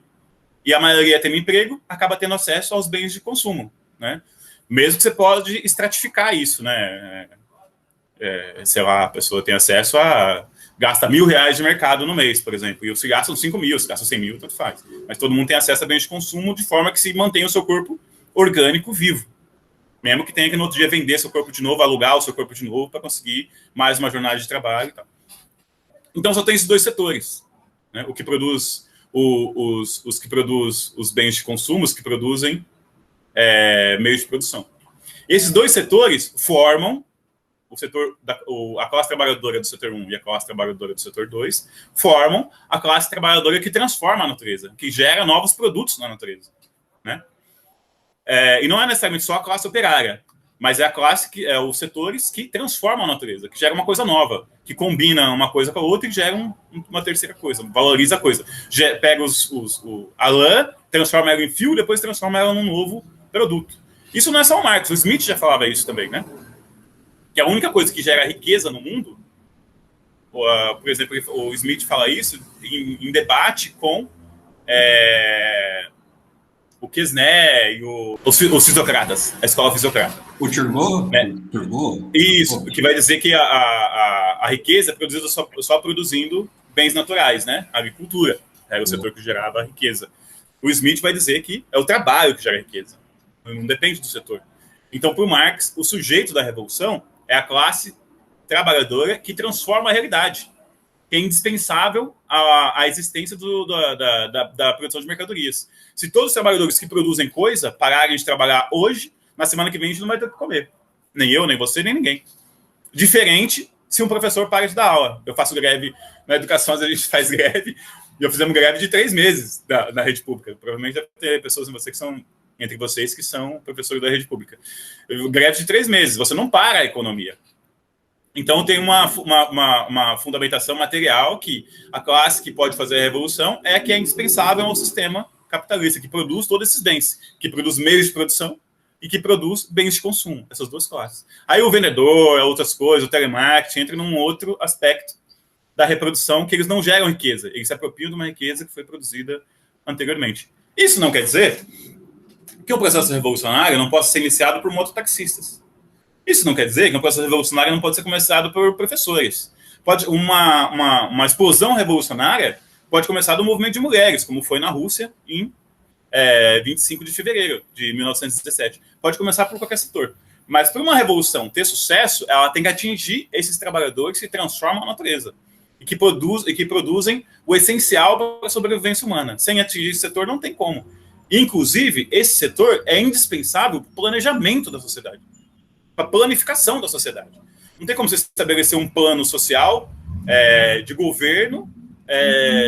E a maioria tendo emprego, acaba tendo acesso aos bens de consumo, né? Mesmo que você pode estratificar isso, né? Sei lá, a pessoa tem acesso a... Gasta R$1.000 de mercado no mês, por exemplo. E se gastam 5.000, se gastam 100.000, tanto faz. Mas todo mundo tem acesso a bens de consumo de forma que se mantenha o seu corpo orgânico vivo. Mesmo que tenha que no outro dia vender seu corpo de novo, alugar o seu corpo de novo para conseguir mais uma jornada de trabalho e tal. Então só tem esses dois setores, né? O que produz os que produz os bens de consumo, os que produzem meios de produção. Esses dois setores formam a classe trabalhadora do setor 1 e a classe trabalhadora do setor 2 formam a classe trabalhadora que transforma a natureza, que gera novos produtos na natureza, né? E não é necessariamente só a classe operária, mas é a classe os setores que transformam a natureza, que gera uma coisa nova, que combina uma coisa com a outra e gera uma terceira coisa, valoriza a coisa. Pega a lã, transforma ela em fio, depois transforma ela num novo produto. Isso não é só o Marx, o Smith já falava isso também, né? Que a única coisa que gera riqueza no mundo, por exemplo, o Smith fala isso em debate com o Quesné e os fisiocratas, a escola fisiocrata. O Turgot? Turgot? Isso, que vai dizer que a riqueza é produzida só produzindo bens naturais, né? A agricultura. era o setor que gerava riqueza. O Smith vai dizer que é o trabalho que gera riqueza, não depende do setor. Então, para o Marx, o sujeito da revolução é a classe trabalhadora que transforma a realidade, que é indispensável à existência da produção de mercadorias. Se todos os trabalhadores que produzem coisa pararem de trabalhar hoje, na semana que vem a gente não vai ter o que comer. Nem eu, nem você, nem ninguém. Diferente se um professor para de dar aula. Eu faço greve na educação, às vezes a gente faz greve, e eu fizemos greve de 3 meses na rede pública. Provavelmente deve ter pessoas entre vocês que são professores da rede pública. Greve de 3 meses, você não para a economia. Então tem uma fundamentação material que a classe que pode fazer a revolução é a que é indispensável ao sistema capitalista, que produz todos esses bens, que produz meios de produção e que produz bens de consumo, essas duas classes. Aí o vendedor, outras coisas, o telemarketing, entra num outro aspecto da reprodução, que eles não geram riqueza, eles se apropriam de uma riqueza que foi produzida anteriormente. Isso não quer dizer que o processo revolucionário não possa ser iniciado por mototaxistas. Isso não quer dizer que o processo revolucionário não pode ser começado por professores. Uma explosão revolucionária pode começar do movimento de mulheres, como foi na Rússia em 25 de fevereiro de 1917. Pode começar por qualquer setor. Mas para uma revolução ter sucesso, ela tem que atingir esses trabalhadores que transformam a natureza e que produzem o essencial para a sobrevivência humana. Sem atingir esse setor, não tem como. Inclusive, esse setor é indispensável para o planejamento da sociedade, para a planificação da sociedade. Não tem como você estabelecer um plano social de governo,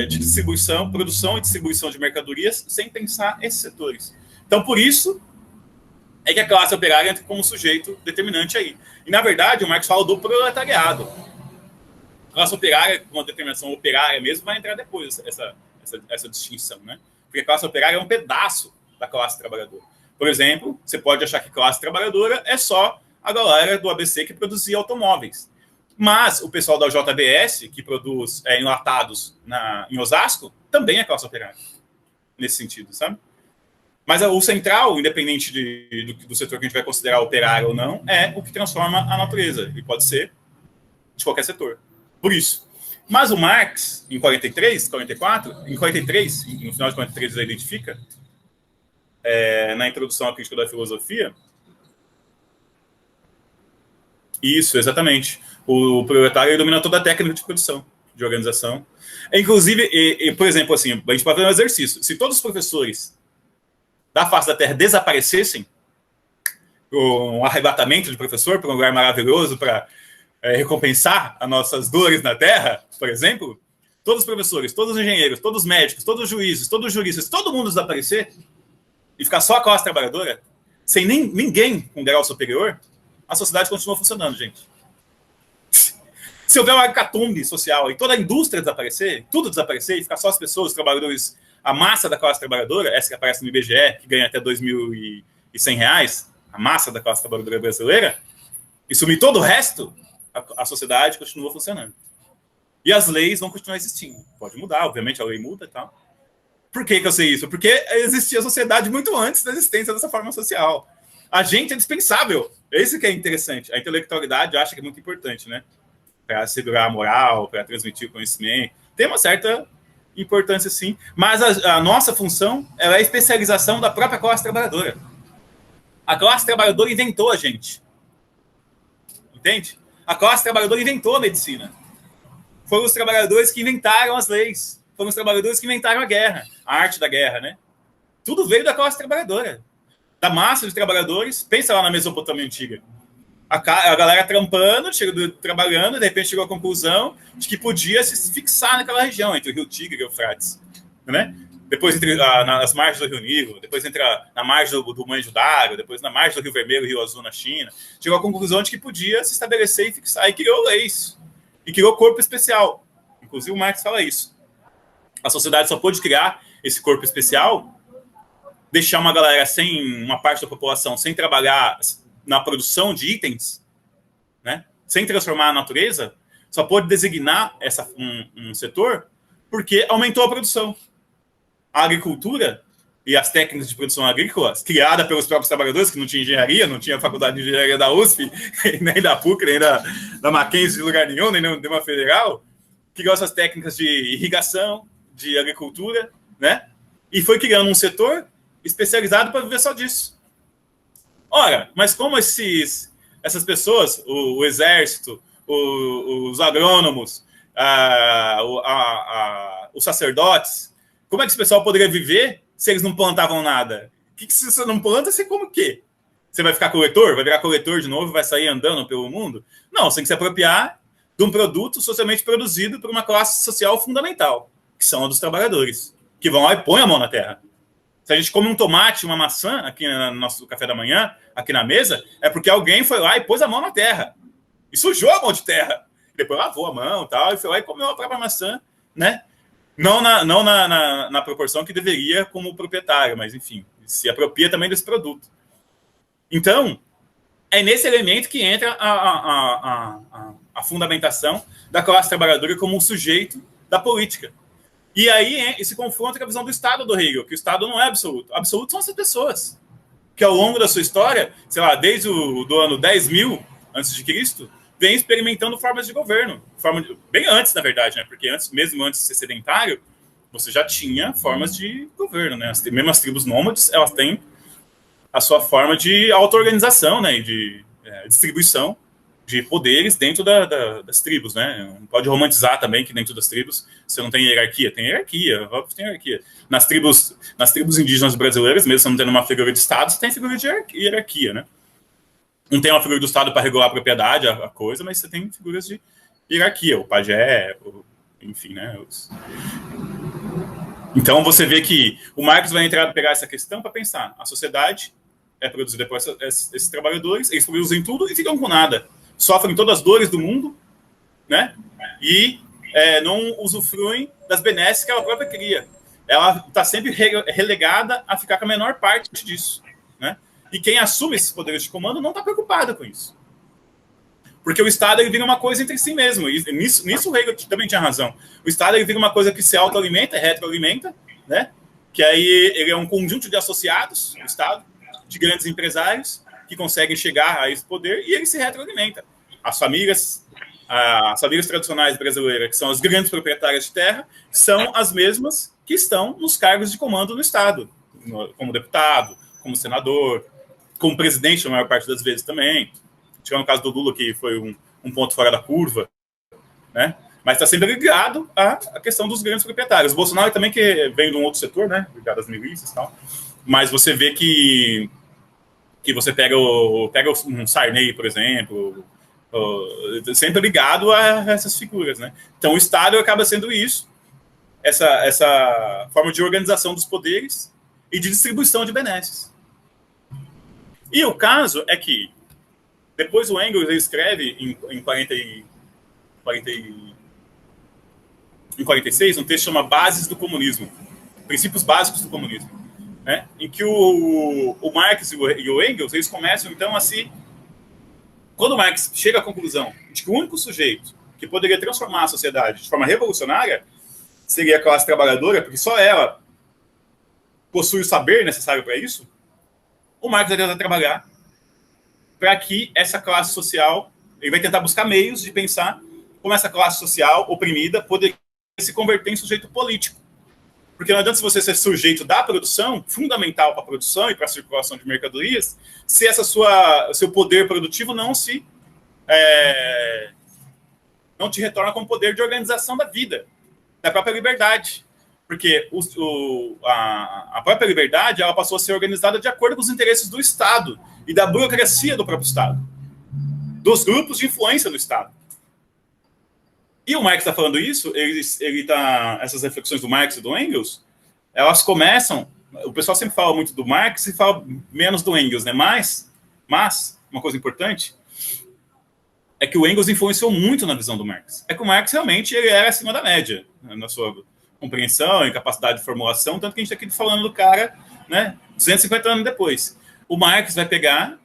de distribuição, produção e distribuição de mercadorias sem pensar esses setores. Então, por isso é que a classe operária entra como sujeito determinante aí. E, na verdade, o Marx fala do proletariado. A classe operária, com uma determinação operária mesmo, vai entrar depois essa distinção, né? Porque a classe operária é um pedaço da classe trabalhadora. Por exemplo, você pode achar que classe trabalhadora é só a galera do ABC que produzia automóveis. Mas o pessoal da JBS, que produz enlatados em Osasco, também é classe operária. Nesse sentido, sabe? Mas o central, independente do setor que a gente vai considerar operário ou não, é o que transforma a natureza. E pode ser de qualquer setor. Por isso. Mas o Marx, em 43, 44, em 43, no final de 43 ele identifica, na introdução à crítica da filosofia, isso, exatamente. O proletário domina toda a técnica de produção, de organização. Inclusive, por exemplo, assim, a gente pode fazer um exercício. Se todos os professores da face da Terra desaparecessem, um arrebatamento de professor para um lugar maravilhoso para recompensar as nossas dores na Terra, por exemplo, todos os professores, todos os engenheiros, todos os médicos, todos os juízes, todos os juristas, todo mundo desaparecer e ficar só a classe trabalhadora, sem ninguém com grau superior, a sociedade continua funcionando, gente. Se houver uma hecatombe social e toda a indústria desaparecer, tudo desaparecer e ficar só as pessoas, os trabalhadores, a massa da classe trabalhadora, essa que aparece no IBGE, que ganha até R$2.100, a massa da classe trabalhadora brasileira, e sumir todo o resto, a sociedade continua funcionando. E as leis vão continuar existindo. Pode mudar, obviamente, a lei muda e tal. Por que eu sei isso? Porque existia a sociedade muito antes da existência dessa forma social. A gente é dispensável. Esse que é interessante. A intelectualidade acha que é muito importante, né? Para segurar a moral, para transmitir o conhecimento. Tem uma certa importância, sim. Mas a nossa função é a especialização da própria classe trabalhadora. A classe trabalhadora inventou a gente. Entende? A classe trabalhadora inventou a medicina. Foram os trabalhadores que inventaram as leis. Foram os trabalhadores que inventaram a guerra. A arte da guerra, né? Tudo veio da classe trabalhadora. Da massa de trabalhadores. Pensa lá na Mesopotâmia Antiga. A galera trampando, trabalhando, de repente chegou à conclusão de que podia se fixar naquela região, entre o Rio Tigre e o Eufrates. Né? Depois nas margens do Rio Nilo, depois na margem do Mohenjo-Daro, depois na margem do Rio Vermelho, Rio Azul na China. Chegou à conclusão de que podia se estabelecer e fixar, e criou leis. E criou corpo especial. Inclusive o Marx fala isso. A sociedade só pôde criar esse corpo especial, deixar uma galera uma parte da população sem trabalhar na produção de itens, né? Sem transformar a natureza, só pôde designar um setor porque aumentou a produção. A agricultura e as técnicas de produção agrícola, criadas pelos próprios trabalhadores, que não tinha engenharia, não tinha faculdade de engenharia da USP, nem da PUC, nem da Mackenzie de lugar nenhum, nem de uma federal, criou essas técnicas de irrigação, de agricultura, né? E foi criando um setor especializado para viver só disso. Ora, mas como essas pessoas, o exército, os agrônomos, os sacerdotes, como é que esse pessoal poderia viver se eles não plantavam nada? Que se você não planta, você come o quê? Você vai ficar coletor? Vai virar coletor de novo e vai sair andando pelo mundo? Não, você tem que se apropriar de um produto socialmente produzido por uma classe social fundamental, que são a dos trabalhadores, que vão lá e põem a mão na terra. Se a gente come um tomate, uma maçã aqui no nosso café da manhã, aqui na mesa, é porque alguém foi lá e pôs a mão na terra. E sujou a mão de terra. Depois lavou a mão e tal, e foi lá e comeu a própria maçã, né? Não na proporção que deveria como proprietário, mas enfim, se apropria também desse produto. Então, é nesse elemento que entra a fundamentação da classe trabalhadora como um sujeito da política. E aí se confronta com a visão do Estado do Hegel, que o Estado não é absoluto. Absoluto são essas pessoas, que ao longo da sua história, sei lá, desde do ano 10.000 a.C., vem experimentando formas de governo. Bem antes, na verdade, né? Porque mesmo antes de ser sedentário, você já tinha formas de governo, né? Mesmo as tribos nômades, elas têm a sua forma de auto-organização, né? E de distribuição de poderes dentro das tribos, né? Não pode romantizar também que dentro das tribos você não tem hierarquia. Tem hierarquia, óbvio, tem hierarquia. Nas tribos indígenas brasileiras, mesmo você não tendo uma figura de Estado, você tem figura de hierarquia, né? Não tem uma figura do Estado para regular a propriedade, a coisa, mas você tem figuras de hierarquia, o pajé, enfim, né? Então você vê que o Marx vai pegar essa questão para pensar. A sociedade é produzida por esses trabalhadores, eles produzem tudo e ficam com nada. Sofrem todas as dores do mundo, né? E não usufruem das benesses que ela própria cria. Ela está sempre relegada a ficar com a menor parte disso, né? E quem assume esses poderes de comando não está preocupado com isso. Porque o Estado ele vira uma coisa entre si mesmo. E nisso o Hegel também tinha razão. O Estado ele vira uma coisa que se autoalimenta, retroalimenta, né? Que aí ele é um conjunto de associados, o Estado, de grandes empresários que conseguem chegar a esse poder e ele se retroalimenta. As famílias tradicionais brasileiras, que são as grandes proprietárias de terra, são as mesmas que estão nos cargos de comando no Estado, como deputado, como senador, como presidente, na maior parte das vezes também. Tirando o caso do Lula, que foi um ponto fora da curva, né? Mas está sempre ligado à questão dos grandes proprietários. O Bolsonaro também, que vem de um outro setor, né? Ligado às milícias e tal. Mas você vê que você pega um Sarney, por exemplo, sempre ligado a essas figuras, né? Então o Estado acaba sendo isso, essa forma de organização dos poderes e de distribuição de benesses. E o caso é que depois o Engels escreve em 46 um texto chama Bases do Comunismo, Princípios Básicos do Comunismo, né? Em que o Marx e o Engels eles começam então a quando o Marx chega à conclusão de que o único sujeito que poderia transformar a sociedade de forma revolucionária seria a classe trabalhadora, porque só ela possui o saber necessário para isso, o Marx vai tentar trabalhar para que essa classe social, ele vai tentar buscar meios de pensar como essa classe social oprimida poderia se converter em sujeito político. Porque não adianta se você ser sujeito da produção, fundamental para a produção e para a circulação de mercadorias, se seu poder produtivo não te retorna como poder de organização da vida, da própria liberdade. Porque a própria liberdade ela passou a ser organizada de acordo com os interesses do Estado e da burocracia do próprio Estado, dos grupos de influência do Estado. E o Marx está falando isso, essas reflexões do Marx e do Engels, elas começam, o pessoal sempre fala muito do Marx e fala menos do Engels, né? Mas uma coisa importante é que o Engels influenciou muito na visão do Marx. É que o Marx realmente ele era acima da média, né, na sua compreensão e capacidade de formulação, tanto que a gente está aqui falando do cara, né, 250 anos depois. O Marx vai pegar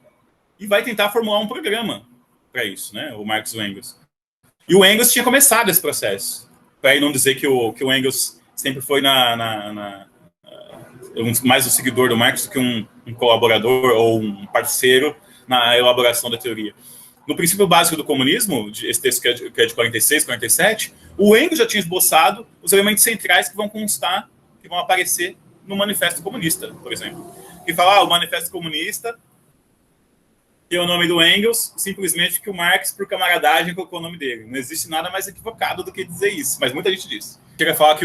e vai tentar formular um programa para isso, né, o Marx e o Engels. E o Engels tinha começado esse processo, para não dizer que o Engels sempre foi mais um seguidor do Marx do que um colaborador ou um parceiro na elaboração da teoria. No princípio básico do comunismo, esse texto que é de 46, 47, O Engels já tinha esboçado os elementos centrais que vão constar, que vão aparecer no Manifesto Comunista, por exemplo. Que fala, o Manifesto Comunista tem o nome do Engels, simplesmente que o Marx, por camaradagem, colocou o nome dele. Não existe nada mais equivocado do que dizer isso, mas muita gente diz. Chega a falar que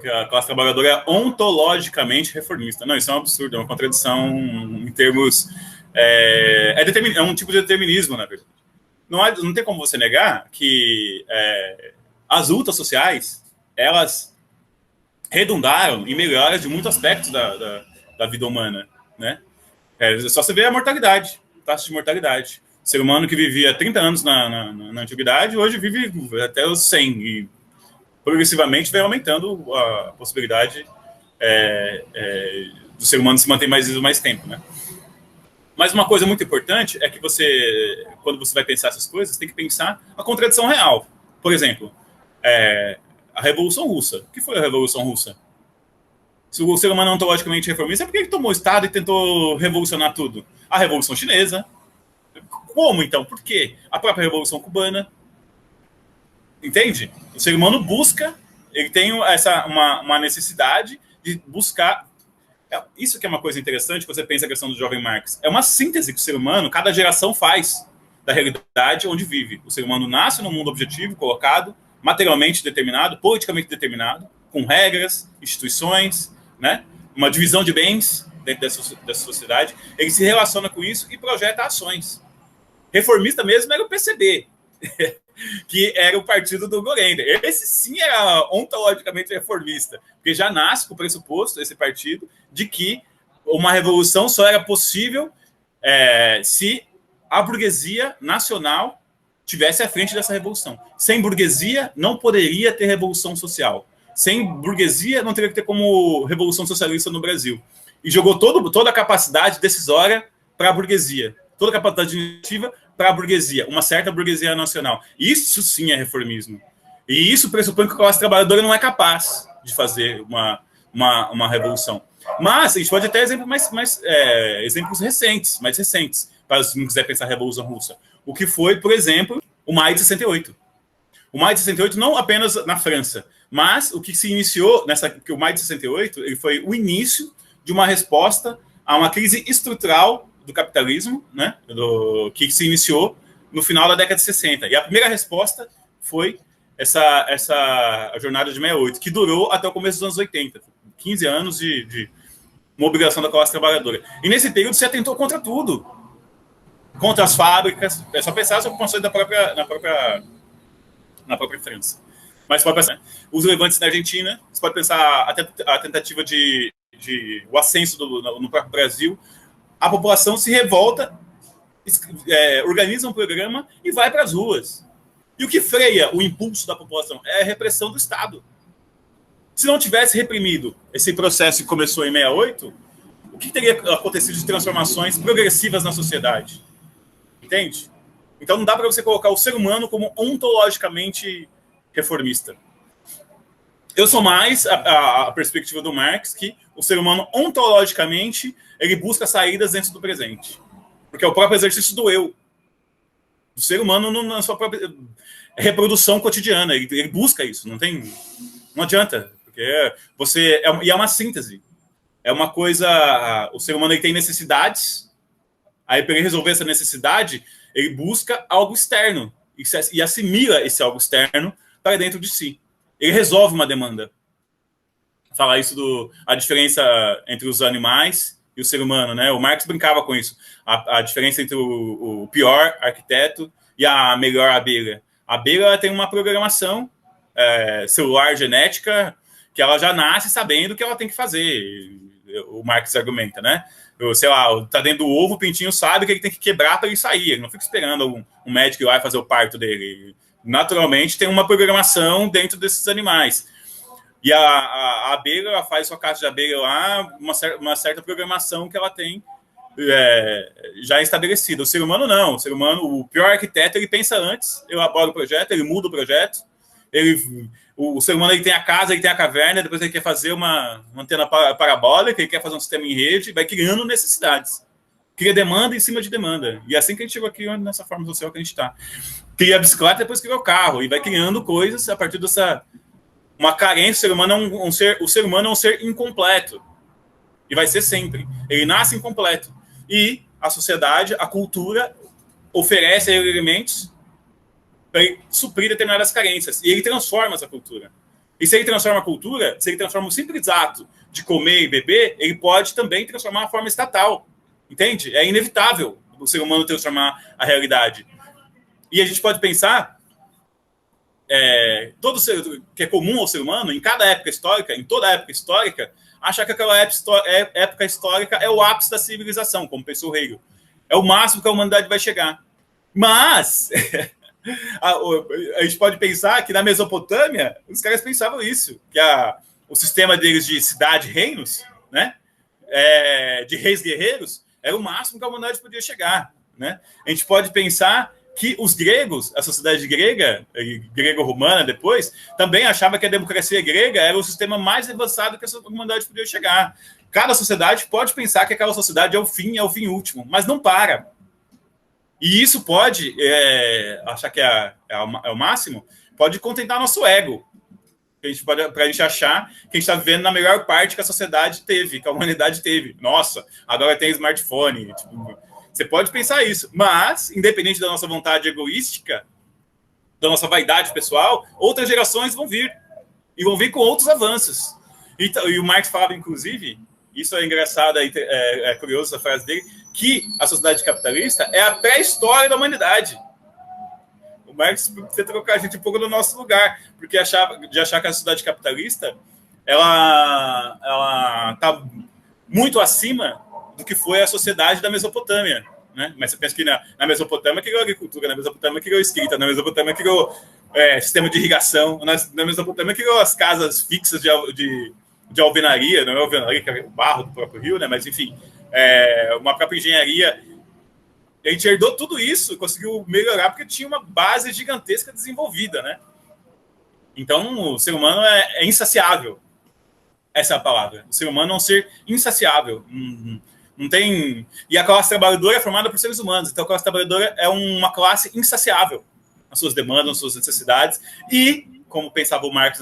a classe trabalhadora é ontologicamente reformista. Não, isso é um absurdo, é uma contradição em termos... É um tipo de determinismo, na verdade. Não tem como você negar que as lutas sociais, elas redundaram em melhoras de muitos aspectos da vida humana, né? É só você ver a mortalidade, a taxa de mortalidade. O ser humano que vivia 30 anos na antiguidade, hoje vive até os 100, e progressivamente vai aumentando a possibilidade do ser humano se manter mais vivo mais tempo, né? Mas uma coisa muito importante é que você, quando você vai pensar essas coisas, tem que pensar a contradição real. Por exemplo, a Revolução Russa. O que foi a Revolução Russa? Se o ser humano é ontologicamente reformista, por que ele tomou o Estado e tentou revolucionar tudo? A Revolução Chinesa. Como, então? Por quê? A própria Revolução Cubana. Entende? O ser humano busca, ele tem uma necessidade de buscar... Isso que é uma coisa interessante, quando você pensa a questão do jovem Marx. É uma síntese que o ser humano, cada geração faz da realidade onde vive. O ser humano nasce num mundo objetivo, colocado, materialmente determinado, politicamente determinado, com regras, instituições, né? Uma divisão de bens dentro dessa sociedade. Ele se relaciona com isso e projeta ações. Reformista mesmo era o PCB, que era o partido do Göring. Esse sim era ontologicamente reformista, porque já nasce com o pressuposto, esse partido, de que uma revolução só era possível se a burguesia nacional tivesse à frente dessa revolução. Sem burguesia, não poderia ter revolução social. Sem burguesia, não teria que ter como revolução socialista no Brasil. E jogou toda a capacidade decisória para a burguesia, toda a capacidade iniciativa para a burguesia, uma certa burguesia nacional. Isso sim é reformismo. E isso pressupõe que a classe trabalhadora não é capaz de fazer uma revolução. Mas a gente pode até exemplos recentes, mais recentes, para se não quiser pensar a Revolução Russa. O que foi, por exemplo, o Maio de 68. O Maio de 68 não apenas na França, mas o que se iniciou porque o Maio de 68 ele foi o início de uma resposta a uma crise estrutural do capitalismo, né, que se iniciou no final da década de 60. E a primeira resposta foi essa jornada de 68, que durou até o começo dos anos 80. 15 anos de mobilização da classe trabalhadora. E nesse período se atentou contra tudo. Contra as fábricas. É só pensar sobre o conceito na própria França. Mas pode pensar, os levantes na Argentina, você pode pensar até a tentativa de o ascenso no próprio Brasil. A população se revolta, organiza um programa e vai para as ruas. E o que freia o impulso da população é a repressão do Estado. Se não tivesse reprimido esse processo que começou em 68, o que teria acontecido de transformações progressivas na sociedade? Entende? Então não dá para você colocar o ser humano como ontologicamente reformista. Eu sou mais a perspectiva do Marx, que o ser humano ontologicamente ele busca saídas dentro do presente. Porque é o próprio exercício do eu. Do ser humano na sua própria reprodução cotidiana. Ele busca isso, não adianta. Porque e é uma síntese. É uma coisa... O ser humano ele tem necessidades, aí para ele resolver essa necessidade, ele busca algo externo e assimila esse algo externo para dentro de si. Ele resolve uma demanda. Falar isso a diferença entre os animais e o ser humano, né? O Marx brincava com isso. A diferença entre o pior arquiteto e a melhor abelha. A abelha ela tem uma programação celular genética que ela já nasce sabendo o que ela tem que fazer. O Marx argumenta, né? Sei lá, tá dentro do ovo, o pintinho sabe que ele tem que quebrar para ele sair. Ele não fica esperando um médico ir lá fazer o parto dele. Naturalmente, tem uma programação dentro desses animais. E a abelha, ela faz sua caixa de abelha lá, uma certa programação que ela tem já estabelecida. O ser humano não. O ser humano, o pior arquiteto, ele pensa antes, elabora o projeto, ele muda o projeto. O ser humano ele tem a casa, ele tem a caverna, depois ele quer fazer uma antena parabólica, ele quer fazer um sistema em rede, vai criando necessidades. Cria demanda em cima de demanda. E é assim que a gente chegou aqui nessa forma social que a gente está. Cria a bicicleta, depois cria o carro. E vai criando coisas a partir dessa... Uma carência. O ser humano é um ser incompleto. E vai ser sempre. Ele nasce incompleto. E a sociedade, a cultura, oferece a ele elementos para ele suprir determinadas carências. E ele transforma essa cultura. E se ele transforma a cultura, se ele transforma o simples ato de comer e beber, ele pode também transformar a forma estatal. Entende? É inevitável o ser humano transformar a realidade. E a gente pode pensar, todo ser que é comum ao ser humano, em cada época histórica, em toda época histórica, achar que aquela época histórica é o ápice da civilização, como pensou Hegel. É o máximo que a humanidade vai chegar. Mas a gente pode pensar que na Mesopotâmia, os caras pensavam isso, que o sistema deles de cidade-reinos, né, de reis guerreiros, era o máximo que a humanidade podia chegar. Né? A gente pode pensar que os gregos, a sociedade grega, grego-romana depois, também achava que a democracia grega era o sistema mais avançado que a humanidade podia chegar. Cada sociedade pode pensar que aquela sociedade é o fim último, mas não para. E isso pode, achar que é o máximo, pode contentar nosso ego. Para a gente achar que a gente está vivendo na melhor parte que a sociedade teve, que a humanidade teve. Nossa, agora tem smartphone. Tipo, você pode pensar isso, mas, independente da nossa vontade egoística, da nossa vaidade pessoal, outras gerações vão vir. E vão vir com outros avanços. E o Marx falava, inclusive, isso é engraçado, é curioso essa frase dele, que a sociedade capitalista é a pré-história da humanidade. O Marx precisa trocar a gente um pouco no nosso lugar, porque achar que a sociedade capitalista ela está muito acima do que foi a sociedade da Mesopotâmia. Né? Mas você pensa que na Mesopotâmia criou agricultura, na Mesopotâmia criou escrita, na Mesopotâmia criou sistema de irrigação, na Mesopotâmia criou as casas fixas de alvenaria, não é alvenaria, que é o barro do próprio rio, né? Mas enfim, uma própria engenharia. A gente herdou tudo isso, conseguiu melhorar porque tinha uma base gigantesca desenvolvida, né? Então, o ser humano é insaciável. Essa é a palavra. O ser humano é um ser insaciável. Não tem... E a classe trabalhadora é formada por seres humanos. Então, a classe trabalhadora é uma classe insaciável nas suas demandas, nas suas necessidades. E, como pensava o Marx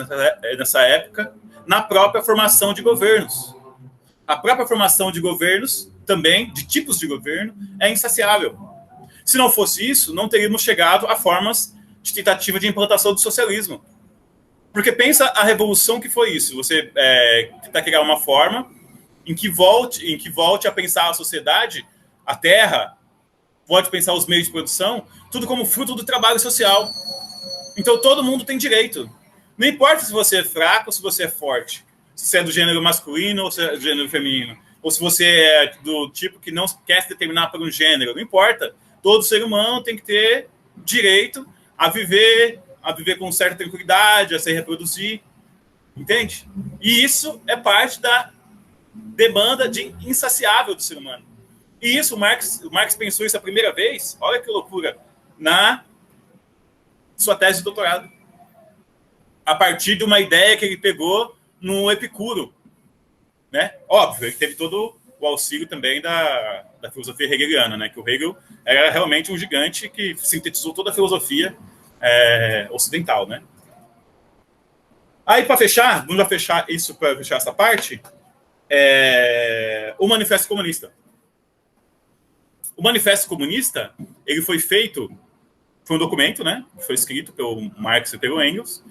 nessa época, na própria formação de governos. A própria formação de governos também, de tipos de governo, é insaciável. Se não fosse isso, não teríamos chegado a formas de tentativa de implantação do socialismo. Porque pensa a revolução que foi isso. Você tentar criar uma forma em que volte a pensar a sociedade, a terra, pode pensar os meios de produção, tudo como fruto do trabalho social. Então todo mundo tem direito. Não importa se você é fraco ou se você é forte. Se você é do gênero masculino ou se é do gênero feminino. Ou se você é do tipo que não quer se determinar por um gênero. Não importa. Todo ser humano tem que ter direito a viver com certa tranquilidade, a se reproduzir. Entende? E isso é parte da demanda insaciável do ser humano. E isso, o Marx pensou isso a primeira vez, olha que loucura, na sua tese de doutorado. A partir de uma ideia que ele pegou no Epicuro. Né? Óbvio, ele teve todo o auxílio também da filosofia hegeliana, né? Que o Hegel era realmente um gigante que sintetizou toda a filosofia ocidental. Né? Aí, para fechar, vamos fechar isso, para fechar essa parte, o Manifesto Comunista. O Manifesto Comunista, ele foi um documento, né? Foi escrito pelo Marx e pelo Engels.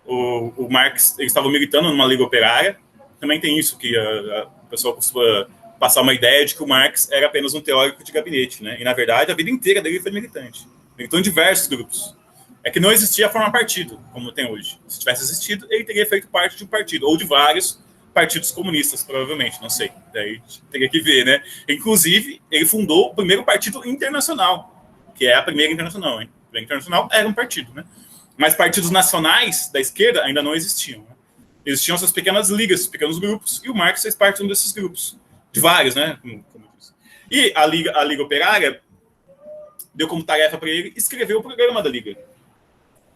O Marx, eles estavam militando numa liga operária. Também tem isso, que a pessoa costuma passar uma ideia de que o Marx era apenas um teórico de gabinete, né? E, na verdade, a vida inteira dele foi militante. Militou em diversos grupos. É que não existia a forma partido, como tem hoje. Se tivesse existido, ele teria feito parte de um partido, ou de vários partidos comunistas, provavelmente, não sei. Daí teria que ver, né? Inclusive, ele fundou o primeiro partido internacional, que é a primeira internacional, hein? A primeira internacional era um partido, né? Mas partidos nacionais da esquerda ainda não existiam, né? Existiam essas pequenas ligas, pequenos grupos, e o Marx fez parte de um desses grupos, de vários, né? Como eu disse. E a Liga Operária deu como tarefa para ele escrever o programa da Liga.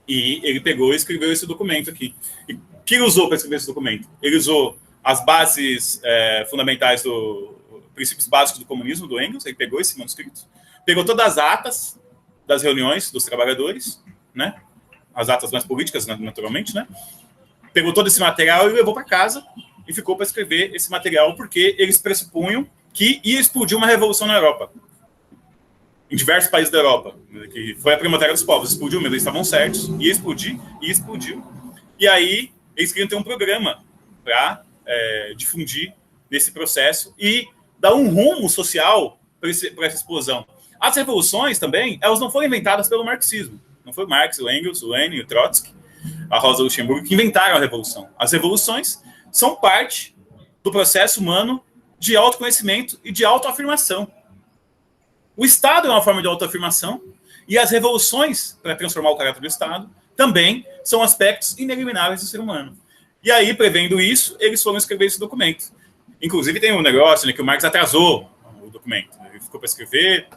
E ele pegou e escreveu esse documento aqui. E o que ele usou para escrever esse documento? Ele usou as bases fundamentais Princípios Básicos do Comunismo, do Engels. Ele pegou esse manuscrito, pegou todas as atas das reuniões dos trabalhadores, né? As atas mais políticas, naturalmente, né? Pegou todo esse material e levou para casa e ficou para escrever esse material, porque eles pressupunham que ia explodir uma revolução na Europa, em diversos países da Europa, que foi a primavera dos povos. Explodiu mesmo, eles estavam certos, ia explodir, e explodiu. E aí, eles queriam ter um programa para difundir nesse processo e dar um rumo social para essa explosão. As revoluções também, elas não foram inventadas pelo marxismo. Não foi o Marx, o Engels, o Lenin, o Trotsky, a Rosa Luxemburgo que inventaram a revolução. As revoluções são parte do processo humano de autoconhecimento e de autoafirmação. O Estado é uma forma de autoafirmação e as revoluções, para transformar o caráter do Estado, também são aspectos inelimináveis do ser humano. E aí, prevendo isso, eles foram escrever esse documento. Inclusive, tem um negócio, né, que o Marx atrasou o documento. Ele ficou para escrever,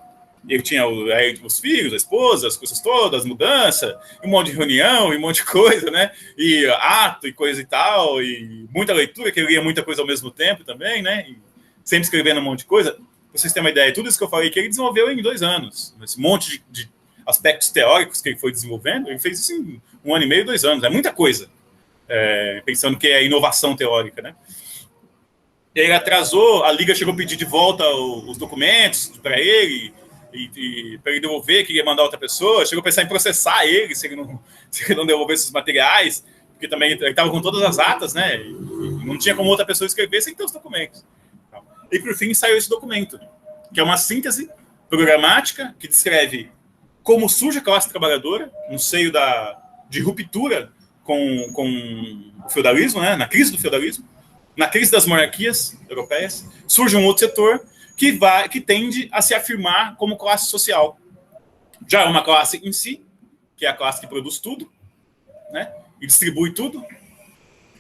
ele tinha os filhos, a esposa, as coisas todas, mudança, um monte de reunião, um monte de coisa, né? E ato e coisa e tal, e muita leitura, que ele lia muita coisa ao mesmo tempo também, né? E sempre escrevendo um monte de coisa. Para vocês terem uma ideia, tudo isso que eu falei que ele desenvolveu em 2 anos. Esse monte de aspectos teóricos que ele foi desenvolvendo, ele fez isso em 1 ano e meio, 2 anos. É muita coisa. Pensando que é inovação teórica, né? Ele atrasou, a Liga chegou a pedir de volta os documentos para ele, e para ele devolver, queria mandar outra pessoa, chegou a pensar em processar ele se ele não devolvesse os materiais, porque também ele estava com todas as atas, né? E não tinha como outra pessoa escrever sem ter os documentos. E por fim saiu esse documento, que é uma síntese programática que descreve como surge a classe trabalhadora no seio de ruptura com o feudalismo, né? Na crise do feudalismo, na crise das monarquias europeias, surge um outro setor que tende a se afirmar como classe social. Já é uma classe em si, que é a classe que produz tudo, né, e distribui tudo,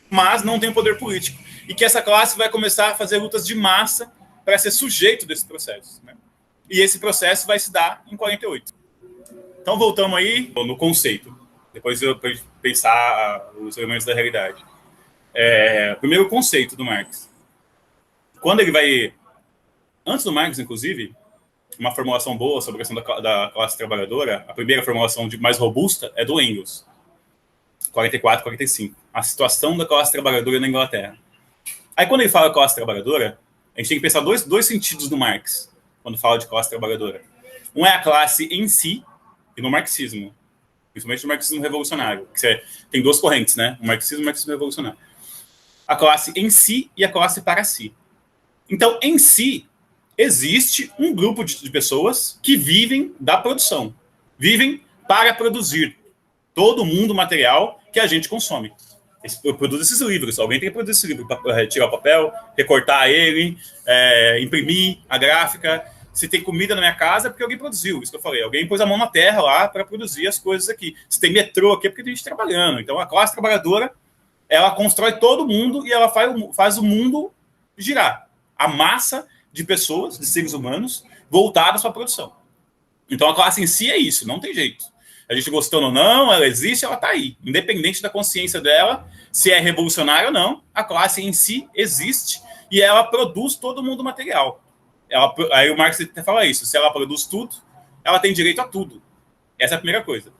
mas não tem poder político. E que essa classe vai começar a fazer lutas de massa para ser sujeito desse processo, né? E esse processo vai se dar em 48. Então, voltamos aí no conceito. Depois eu vou pensar os elementos da realidade. Primeiro, conceito do Marx. Quando ele vai... Antes do Marx, inclusive, uma formulação boa sobre a questão da classe trabalhadora, a primeira formulação mais robusta é do Engels, 44, 45. A situação da classe trabalhadora na Inglaterra. Aí, quando ele fala classe trabalhadora, a gente tem que pensar dois sentidos do Marx, quando fala de classe trabalhadora. Um é a classe em si, e no marxismo, principalmente no marxismo revolucionário, que tem 2 correntes, né? O marxismo e o marxismo revolucionário. A classe em si e a classe para si. Então, em si, existe um grupo de pessoas que vivem da produção. Vivem para produzir todo o mundo material que a gente consome. Produz esses livros. Alguém tem que produzir esse livro para tirar o papel, recortar ele, imprimir a gráfica. Se tem comida na minha casa, é porque alguém produziu. Isso que eu falei. Alguém pôs a mão na terra lá para produzir as coisas aqui. Se tem metrô aqui, é porque tem gente trabalhando. Então, a classe trabalhadora, ela constrói todo mundo e ela faz o mundo girar. A massa de pessoas, de seres humanos, voltadas para a produção. Então, a classe em si é isso, não tem jeito. A gente gostando ou não, ela existe, ela está aí. Independente da consciência dela, se é revolucionária ou não, a classe em si existe e ela produz todo o mundo material. Aí o Marx até fala isso, se ela produz tudo, ela tem direito a tudo. Essa é a primeira coisa.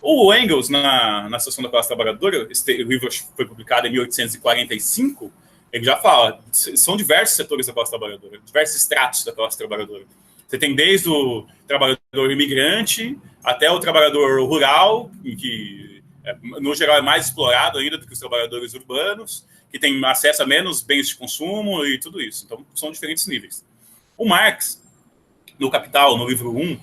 O Engels, na Situação da Classe Trabalhadora, esse livro foi publicado em 1845, ele já fala, são diversos setores da classe trabalhadora, diversos estratos da classe trabalhadora. Você tem desde o trabalhador imigrante até o trabalhador rural, que no geral é mais explorado ainda do que os trabalhadores urbanos, que tem acesso a menos bens de consumo e tudo isso. Então, são diferentes níveis. O Marx, no Capital, no livro 1,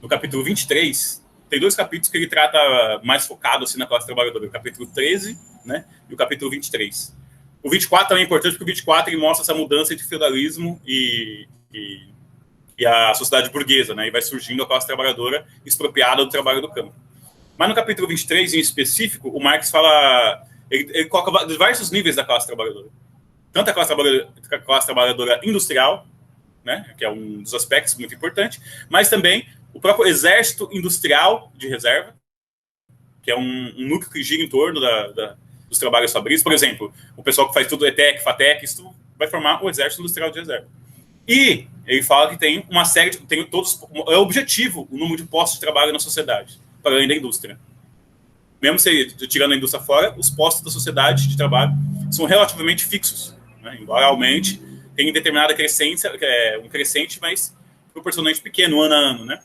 no capítulo 23, tem 2 capítulos que ele trata mais focado assim, na classe trabalhadora, o capítulo 13, né, e o capítulo 23. O 24 também é importante, porque o 24 ele mostra essa mudança entre feudalismo e a sociedade burguesa, né? E vai surgindo a classe trabalhadora expropriada do trabalho do campo. Mas no capítulo 23, em específico, o Marx fala... Ele coloca diversos níveis da classe trabalhadora. Tanto a classe trabalhadora industrial, né? Que é um dos aspectos muito importante, mas também o próprio exército industrial de reserva, que é um núcleo que gira em torno dos trabalhos fabris. Por exemplo, o pessoal que faz tudo ETEC, FATEC, isso vai formar o exército industrial de reserva. E ele fala que tem uma série tem todos, é objetivo o número de postos de trabalho na sociedade, para além da indústria. Mesmo se tirando a indústria fora, os postos da sociedade de trabalho são relativamente fixos, né? Embora aumente, tem determinada crescência, um crescente, mas proporcionalmente pequeno, ano a ano, né?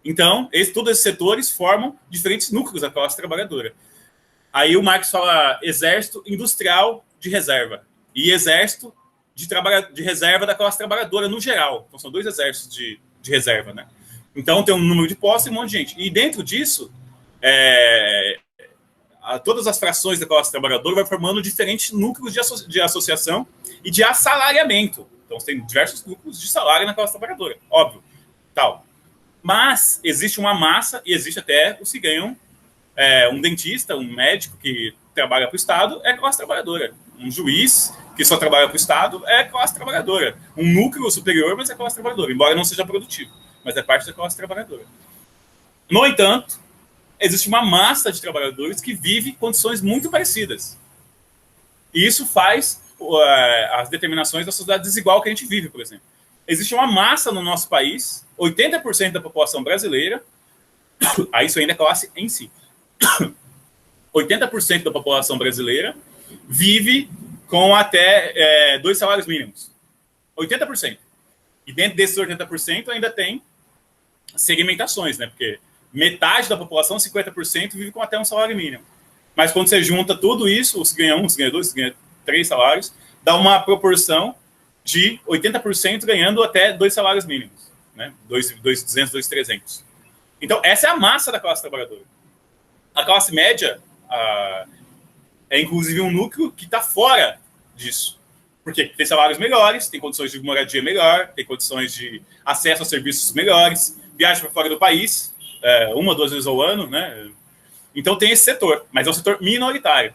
Então, todos esses setores formam diferentes núcleos da classe trabalhadora. Aí o Marx fala exército industrial de reserva e exército de reserva da classe trabalhadora no geral. Então, são dois exércitos de reserva, né? Então, tem um número de postos e um monte de gente. E dentro disso, todas as frações da classe trabalhadora vai formando diferentes núcleos de associação e de assalariamento. Então, você tem diversos núcleos de salário na classe trabalhadora, óbvio, tal. Mas existe uma massa e existe até os que ganham um dentista, um médico que trabalha para o Estado é classe trabalhadora. Um juiz que só trabalha para o Estado é classe trabalhadora. Um núcleo superior, mas é classe trabalhadora, embora não seja produtivo, mas é parte da classe trabalhadora. No entanto, existe uma massa de trabalhadores que vive condições muito parecidas. E isso faz as determinações da sociedade desigual que a gente vive, por exemplo. Existe uma massa no nosso país, 80% da população brasileira, aí isso ainda é classe em si, 80% da população brasileira vive com até 2 salários mínimos. 80%. E dentro desses 80% ainda tem segmentações, né? Porque metade da população, 50%, vive com até um salário mínimo. Mas quando você junta tudo isso, os que ganham 1, os que ganham 2, os que ganham 3 salários, dá uma proporção de 80% ganhando até 2 salários mínimos, né? 2.200, 2.300. Então, essa é a massa da classe trabalhadora. A classe média é, inclusive, um núcleo que está fora disso. Porque tem salários melhores, tem condições de moradia melhor, tem condições de acesso a serviços melhores, viagem para fora do país, 1 ou 2 vezes ao ano, né? Então, tem esse setor, mas é um setor minoritário,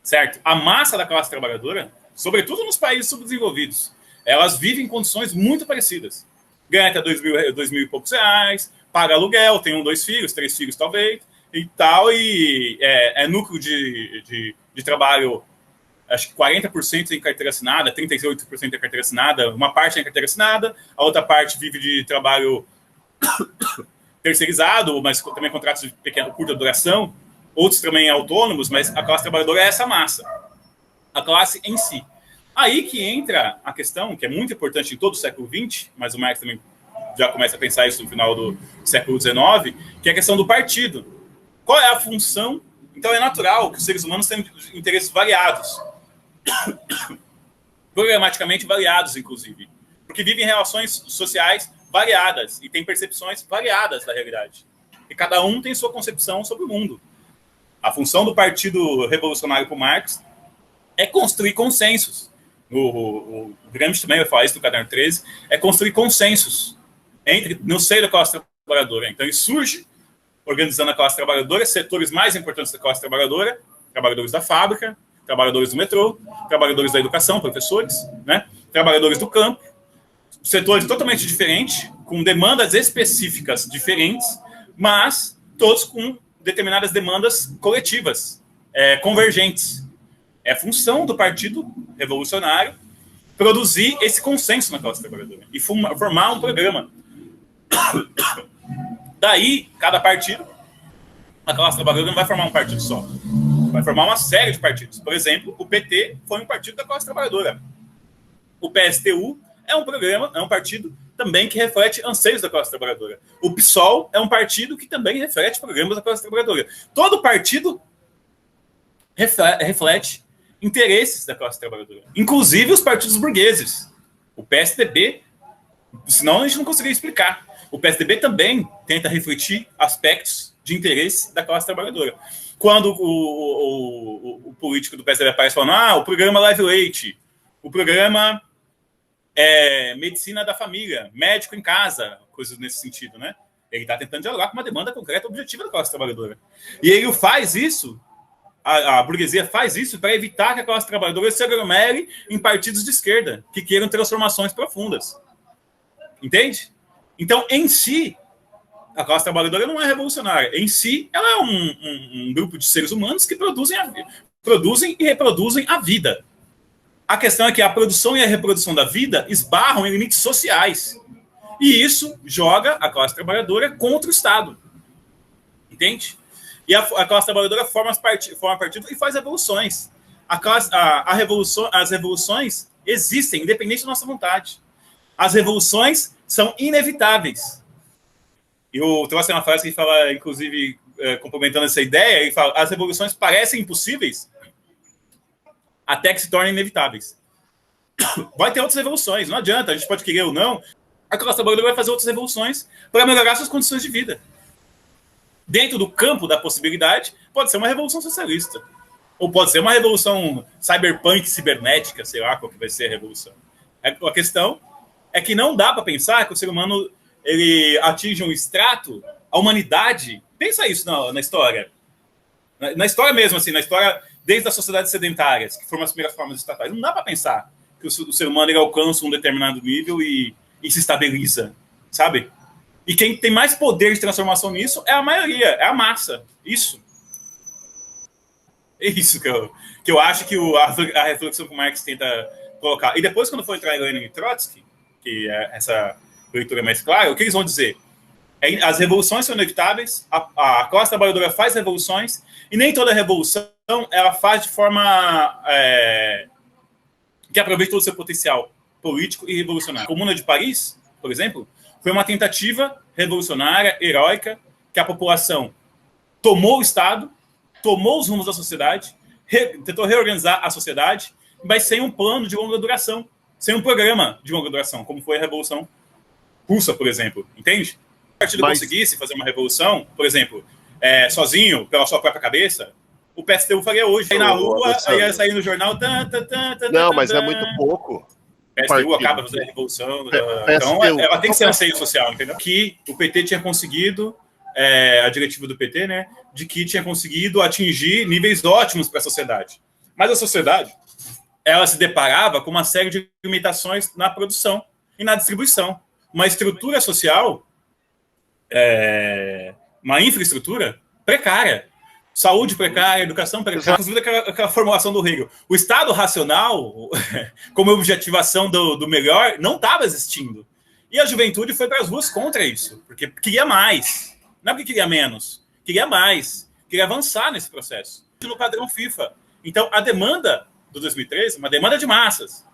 certo? A massa da classe trabalhadora, sobretudo nos países subdesenvolvidos, elas vivem em condições muito parecidas. Ganha até 2 mil e poucos reais, paga aluguel, tem 1, 2 filhos, 3 filhos talvez, e tal, e núcleo de trabalho, acho que 40% em carteira assinada, 38% em carteira assinada, uma parte em carteira assinada, a outra parte vive de trabalho terceirizado, mas também contratos de pequena, curta duração, outros também autônomos, mas a classe trabalhadora é essa massa, a classe em si. Aí que entra a questão, que é muito importante em todo o século XX, mas o Marx também já começa a pensar isso no final do século XIX, que é a questão do partido. Qual é a função? Então é natural que os seres humanos tenham interesses variados, programaticamente variados, inclusive, porque vivem relações sociais variadas e têm percepções variadas da realidade. E cada um tem sua concepção sobre o mundo. A função do Partido Revolucionário para o Marx é construir consensos. O Gramsci também vai falar isso no Caderno 13, é construir consensos no seio da classe trabalhadora. Então, ele surge organizando a classe trabalhadora, setores mais importantes da classe trabalhadora, trabalhadores da fábrica, trabalhadores do metrô, trabalhadores da educação, professores, né? Trabalhadores do campo, setores totalmente diferentes, com demandas específicas diferentes, mas todos com determinadas demandas coletivas, convergentes. É função do Partido Revolucionário produzir esse consenso na classe trabalhadora e formar um programa. Daí, cada partido, a classe trabalhadora não vai formar um partido só. Vai formar uma série de partidos. Por exemplo, o PT foi um partido da classe trabalhadora. O PSTU é um partido também que reflete anseios da classe trabalhadora. O PSOL é um partido que também reflete programas da classe trabalhadora. Todo partido reflete interesses da classe trabalhadora. Inclusive os partidos burgueses. O PSDB, senão a gente não conseguiria explicar. O PSDB também tenta refletir aspectos de interesse da classe trabalhadora. Quando o político do PSDB aparece falando o programa Live Leite, o programa Medicina da Família, médico em casa, coisas nesse sentido, né? Ele está tentando dialogar com uma demanda concreta objetiva da classe trabalhadora. E ele faz isso, a burguesia faz isso para evitar que a classe trabalhadora se aglomere em partidos de esquerda, que queiram transformações profundas. Entende? Então, em si, a classe trabalhadora não é revolucionária. Em si, ela é um grupo de seres humanos que produzem e reproduzem a vida. A questão é que a produção e a reprodução da vida esbarram em limites sociais. E isso joga a classe trabalhadora contra o Estado. Entende? E a classe trabalhadora forma partido e faz revoluções. As revoluções existem, independente da nossa vontade. As revoluções são inevitáveis. Eu trouxe uma frase que fala, inclusive, complementando essa ideia, ele fala: as revoluções parecem impossíveis até que se tornem inevitáveis. Vai ter outras revoluções, não adianta, a gente pode querer ou não, a classe trabalhadora vai fazer outras revoluções para melhorar suas condições de vida. Dentro do campo da possibilidade, pode ser uma revolução socialista. Ou pode ser uma revolução cyberpunk, cibernética, sei lá qual que vai ser a revolução. A questão é que não dá para pensar que o ser humano ele atinge um extrato, a humanidade... Pensa isso na história. Na história mesmo, assim, na história desde as sociedades sedentárias, que foram as primeiras formas estatais. Não dá para pensar que o ser humano ele alcança um determinado nível e se estabiliza, sabe? E quem tem mais poder de transformação nisso é a maioria, é a massa. Isso. É isso que eu acho que a reflexão que o Marx tenta colocar. E depois, quando for entrar em Lenin e Trotsky, que é essa leitura mais clara, o que eles vão dizer? As revoluções são inevitáveis, a classe trabalhadora faz revoluções, e nem toda revolução ela faz de forma que aproveite todo o seu potencial político e revolucionário. A Comuna de Paris, por exemplo, foi uma tentativa revolucionária, heróica, que a população tomou o Estado, tomou os rumos da sociedade, tentou reorganizar a sociedade, mas sem um plano de longa duração, sem um programa de longa duração, como foi a Revolução Russa, por exemplo. Entende? Se o partido conseguisse fazer uma revolução, por exemplo, sozinho, pela sua própria cabeça, o PSTU faria hoje. Aí na rua, aí ia sair no jornal... Não, mas é muito pouco. O PSTU acaba fazendo a revolução. Então, ela tem que ser anseio social, entendeu? Que o PT tinha conseguido, a diretiva do PT, né, de que tinha conseguido atingir níveis ótimos para a sociedade. Mas a sociedade, ela se deparava com uma série de limitações na produção e na distribuição. Uma estrutura social, uma infraestrutura precária. Saúde precária, educação precária, inclusive aquela formulação do Hegel. O Estado racional, como objetivação do melhor, não estava existindo. E a juventude foi para as ruas contra isso, porque queria mais. Não é porque queria menos, queria mais, queria avançar nesse processo. No padrão FIFA. Então, a demanda do 2013, uma demanda de massas.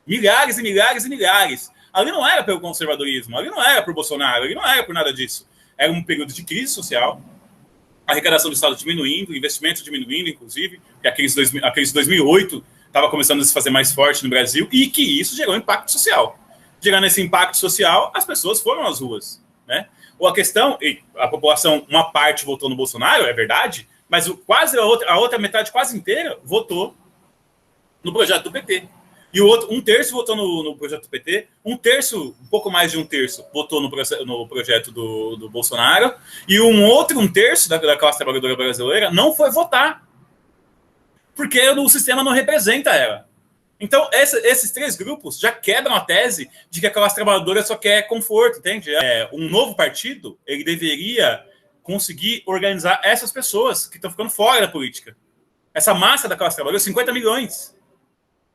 Milhares e milhares e milhares. Ali não era pelo conservadorismo, ali não era por Bolsonaro, ali não era por nada disso. Era um período de crise social, a arrecadação do Estado diminuindo, o investimento diminuindo, inclusive, porque a crise de 2008 estava começando a se fazer mais forte no Brasil, e que isso gerou impacto social. Gerando esse impacto social, as pessoas foram às ruas, né? Ou a questão, a população, uma parte votou no Bolsonaro, é verdade, mas quase a outra metade quase inteira votou no projeto do PT. E um terço votou no projeto do PT, um pouco mais de um terço, votou no projeto do Bolsonaro, e um terço da classe trabalhadora brasileira não foi votar, porque o sistema não representa ela. Então, esses três grupos já quebram a tese de que a classe trabalhadora só quer conforto, entende? Um novo partido, ele deveria conseguir organizar essas pessoas que estão ficando fora da política. Essa massa da classe trabalhadora, 50 milhões,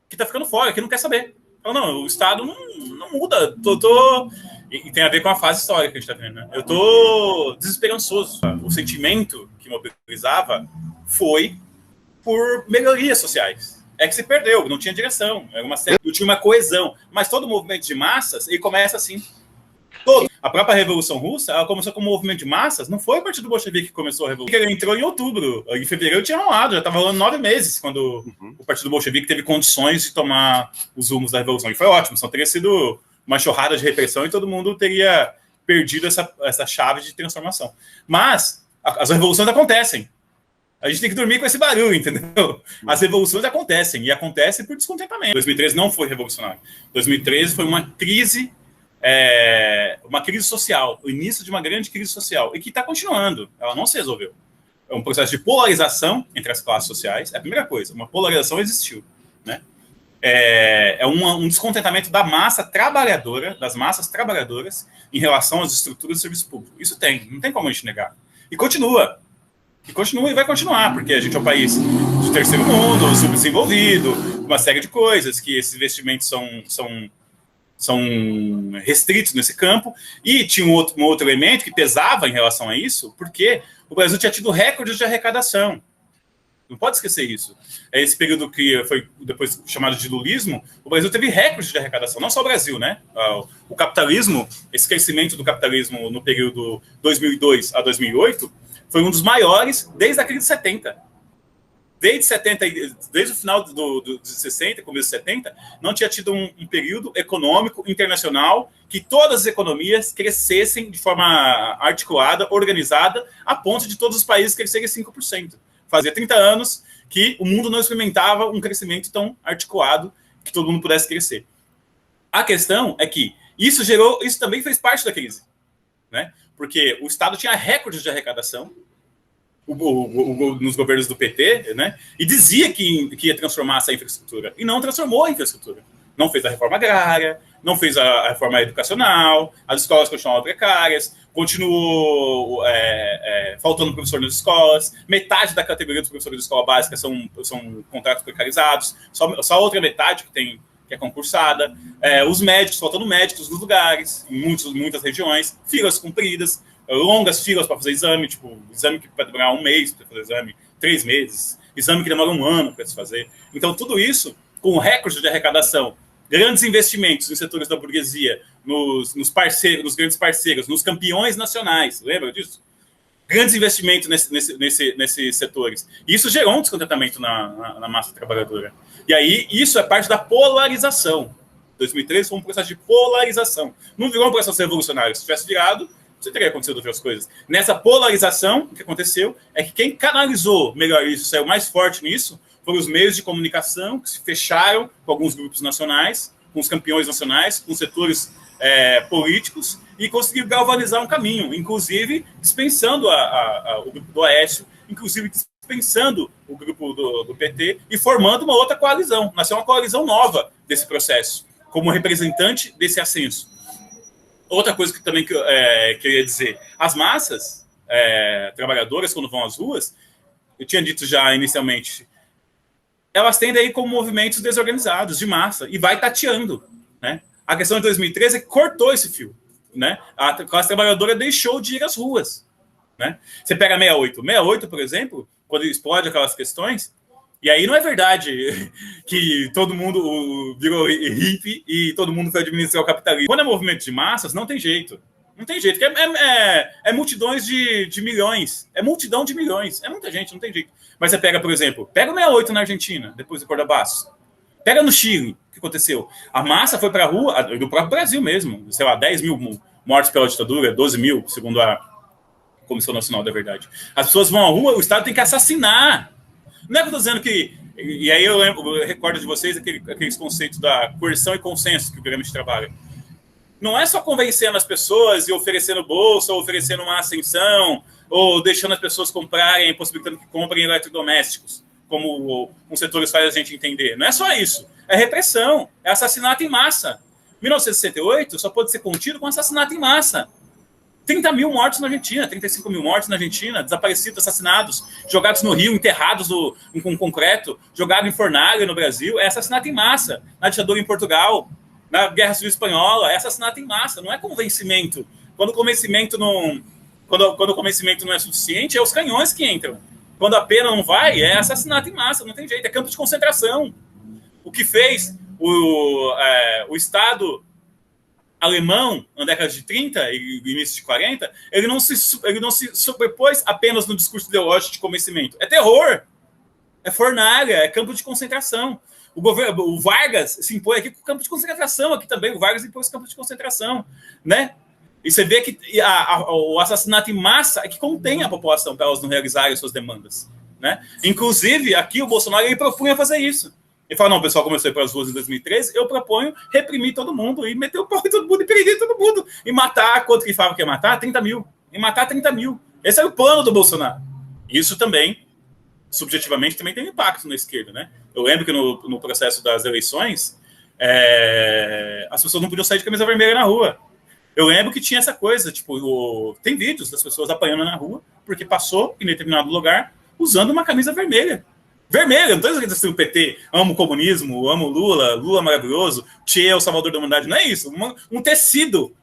que está ficando fora, que não quer saber. Então, não, o Estado não muda. E tem a ver com a fase histórica que a gente está vendo, né? Eu estou desesperançoso. O sentimento que mobilizava foi por melhorias sociais. É que se perdeu, não tinha direção, não tinha uma coesão. Mas todo movimento de massas, ele começa assim. A própria Revolução Russa, ela começou como um movimento de massas, não foi o Partido Bolchevique que começou a Revolução. Ele entrou em outubro, em fevereiro tinha rolado, já estava rolando 9 meses, quando o Partido Bolchevique teve condições de tomar os rumos da Revolução. E foi ótimo, só teria sido uma enxurrada de repressão e todo mundo teria perdido essa chave de transformação. Mas as revoluções acontecem. A gente tem que dormir com esse barulho, entendeu? As revoluções acontecem, e acontecem por descontentamento. 2013 não foi revolucionário. 2013 foi uma crise social, o início de uma grande crise social, e que está continuando, ela não se resolveu. É um processo de polarização entre as classes sociais, é a primeira coisa, uma polarização existiu, né? Um descontentamento da massa trabalhadora, das massas trabalhadoras, em relação às estruturas de serviço público. Isso não tem como a gente negar. E continua. E continua e vai continuar, porque a gente é um país de terceiro mundo, subdesenvolvido, uma série de coisas, que esses investimentos são restritos nesse campo. E tinha um outro elemento que pesava em relação a isso, porque o Brasil tinha tido recordes de arrecadação. Não pode esquecer isso. Esse período que foi depois chamado de lulismo, o Brasil teve recordes de arrecadação, não só o Brasil, né? O capitalismo, esse crescimento do capitalismo no período 2002 a 2008, foi um dos maiores desde a crise de 70. Desde o final dos 60, começo de 70, não tinha tido um período econômico internacional que todas as economias crescessem de forma articulada, organizada, a ponto de todos os países crescerem 5%. Fazia 30 anos que o mundo não experimentava um crescimento tão articulado que todo mundo pudesse crescer. A questão é que isso também fez parte da crise, né? Porque o Estado tinha recordes de arrecadação nos governos do PT, né? E dizia que ia transformar essa infraestrutura, e não transformou a infraestrutura. Não fez a reforma agrária, não fez a reforma educacional, as escolas continuavam precárias, continuou faltando professor nas escolas, metade da categoria dos professores de escola básica são contratos precarizados, só outra metade que é concursada, os médicos, faltando médicos nos lugares, em muitas regiões, filas compridas, longas filas para fazer exame, tipo, exame que pode demorar 1 mês para fazer exame, 3 meses, exame que demora 1 ano para se fazer. Então, tudo isso, com recorde de arrecadação, grandes investimentos em setores da burguesia, nos grandes parceiros, nos campeões nacionais, lembra disso? Grandes investimentos nesses setores. E isso gerou um descontentamento na massa trabalhadora. E aí, isso é parte da polarização. 2013 foi um processo de polarização. Não virou um processo revolucionário. Se tivesse virado, não teria acontecido outras coisas. Nessa polarização, o que aconteceu é que quem canalizou melhor isso, saiu mais forte nisso, foram os meios de comunicação que se fecharam com alguns grupos nacionais, com os campeões nacionais, com setores políticos, e conseguiram galvanizar um caminho, inclusive dispensando o grupo do Aécio, inclusive dispensando o grupo do PT e formando uma outra coalizão. Nasceu uma coalizão nova desse processo, como representante desse ascenso. Outra coisa que também que eu ia dizer, as massas trabalhadoras, quando vão às ruas, eu tinha dito já inicialmente, elas tendem aí como movimentos desorganizados, de massa, e vai tateando, né? A questão de 2013 é que cortou esse fio, né? A classe trabalhadora deixou de ir às ruas, né? Você pega 68, por exemplo, quando explode aquelas questões, e aí não é verdade que todo mundo virou hippie e todo mundo foi administrar o capitalismo. Quando é movimento de massas, não tem jeito. Não tem jeito, porque é multidões de milhões. É multidão de milhões. É muita gente, não tem jeito. Mas você pega, por exemplo, pega o 68 na Argentina, depois do Cordobaço. Pega no Chile, o que aconteceu? A massa foi para a rua, do próprio Brasil mesmo, sei lá, 10 mil mortes pela ditadura, 12 mil, segundo a Comissão Nacional da Verdade. As pessoas vão à rua, o Estado tem que assassinar. Não é que eu estou dizendo que... E aí eu recordo de vocês aqueles conceitos da coerção e consenso que o programa de trabalho. Não é só convencendo as pessoas e oferecendo bolsa, ou oferecendo uma ascensão, ou deixando as pessoas comprarem, possibilitando que comprem eletrodomésticos, como um setor faz a gente entender. Não é só isso. É repressão, é assassinato em massa. 1968 só pode ser contido com assassinato em massa. 30 mil mortos na Argentina, 35 mil mortos na Argentina, desaparecidos, assassinados, jogados no rio, enterrados com concreto, jogados em fornalha no Brasil, é assassinato em massa. Na ditadura em Portugal, na Guerra Civil Espanhola, é assassinato em massa, não é convencimento. Quando o convencimento não é suficiente, é os canhões que entram. Quando a pena não vai, é assassinato em massa, não tem jeito, é campo de concentração. O que fez o Estado alemão, na década de 30 e início de 40, ele não se sobrepôs apenas no discurso ideológico de convencimento. É terror, é fornalha, é campo de concentração. O Vargas se impõe aqui com o campo de concentração, aqui também o Vargas impôs campo de concentração, né? E você vê que o assassinato em massa é que contém a população para elas não realizarem suas demandas, né? Inclusive, aqui o Bolsonaro ele propunha fazer isso. Ele fala, não, o pessoal começou a ir para as ruas em 2013, eu proponho reprimir todo mundo e meter o pau em todo mundo e prender todo mundo. E matar, quanto que ele falava que ia matar? 30 mil. E matar 30 mil. Esse era o plano do Bolsonaro. Isso também, subjetivamente, também tem impacto na esquerda, né? Eu lembro que no processo das eleições, as pessoas não podiam sair de camisa vermelha na rua. Eu lembro que tinha essa coisa, tipo, tem vídeos das pessoas apanhando na rua porque passou em determinado lugar usando uma camisa vermelha. Vermelha, não estou dizendo que assim, o PT ama o comunismo, ama o Lula, Lula maravilhoso, Che é o salvador da humanidade, não é isso. Um tecido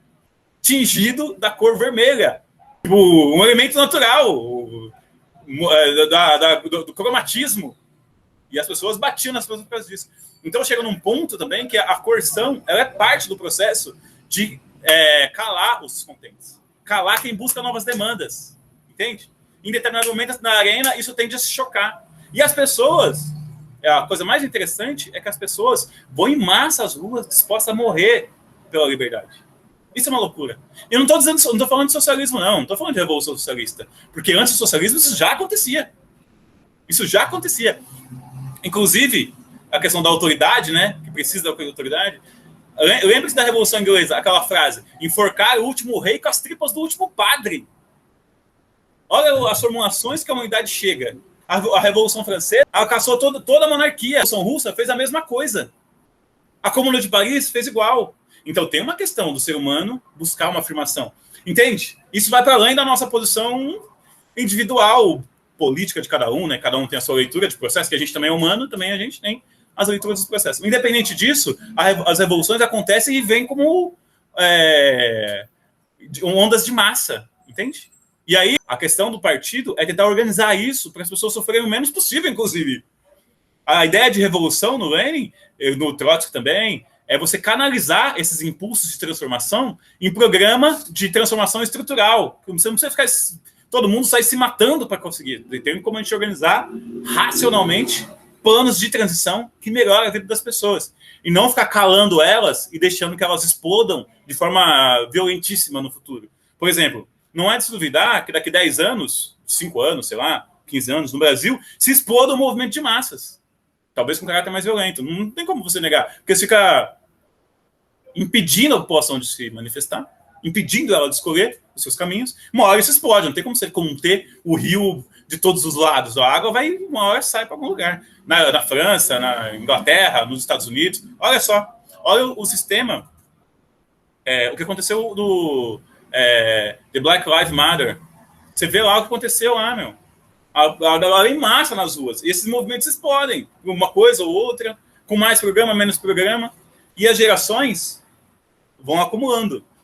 tingido da cor vermelha. Tipo, um elemento natural do cromatismo. E as pessoas batiam nas pessoas por causa disso. Então chega num ponto também que a coerção ela é parte do processo de calar os descontentes. Calar quem busca novas demandas. Entende? Em determinado momento na arena isso tende a se chocar. E as pessoas, a coisa mais interessante é que as pessoas vão em massa às ruas dispostas a morrer pela liberdade. Isso é uma loucura. Eu não estou falando de socialismo, não estou falando de revolução socialista. Porque antes do socialismo isso já acontecia. Isso já acontecia. Inclusive, a questão da autoridade, né? Que precisa da autoridade. Lembre-se da Revolução Inglesa, aquela frase: enforcar o último rei com as tripas do último padre. Olha as formulações que a humanidade chega. A Revolução Francesa caçou toda a monarquia. A Revolução Russa fez a mesma coisa. A Comuna de Paris fez igual. Então tem uma questão do ser humano buscar uma afirmação. Entende? Isso vai para além da nossa posição individual, política de cada um, né? Cada um tem a sua leitura de processo, que a gente também é humano, também a gente tem as leituras dos processos. Independente disso, as revoluções acontecem e vêm como ondas de massa, entende? E aí, a questão do partido é tentar organizar isso para as pessoas sofrerem o menos possível, inclusive. A ideia de revolução no Lenin, no Trotsky também, é você canalizar esses impulsos de transformação em programa de transformação estrutural. Você não precisa ficar... Todo mundo sai se matando para conseguir. Tem como a gente organizar racionalmente planos de transição que melhoram a vida das pessoas. E não ficar calando elas e deixando que elas explodam de forma violentíssima no futuro. Por exemplo, não é de se duvidar que daqui a 10 anos, 5 anos, sei lá, 15 anos, no Brasil, se exploda um movimento de massas. Talvez com caráter mais violento. Não tem como você negar. Porque você fica impedindo a população de se manifestar, impedindo ela de escolher os seus caminhos. Uma hora isso explode. Não tem como você conter o rio de todos os lados. A água vai, uma hora sai para algum lugar. Na França, na Inglaterra, nos Estados Unidos. Olha só. Olha o sistema. O que aconteceu do The Black Lives Matter. Você vê lá o que aconteceu lá, meu. A galera em massa nas ruas. E esses movimentos explodem. Uma coisa ou outra, com mais programa, menos programa. E as gerações vão acumulando.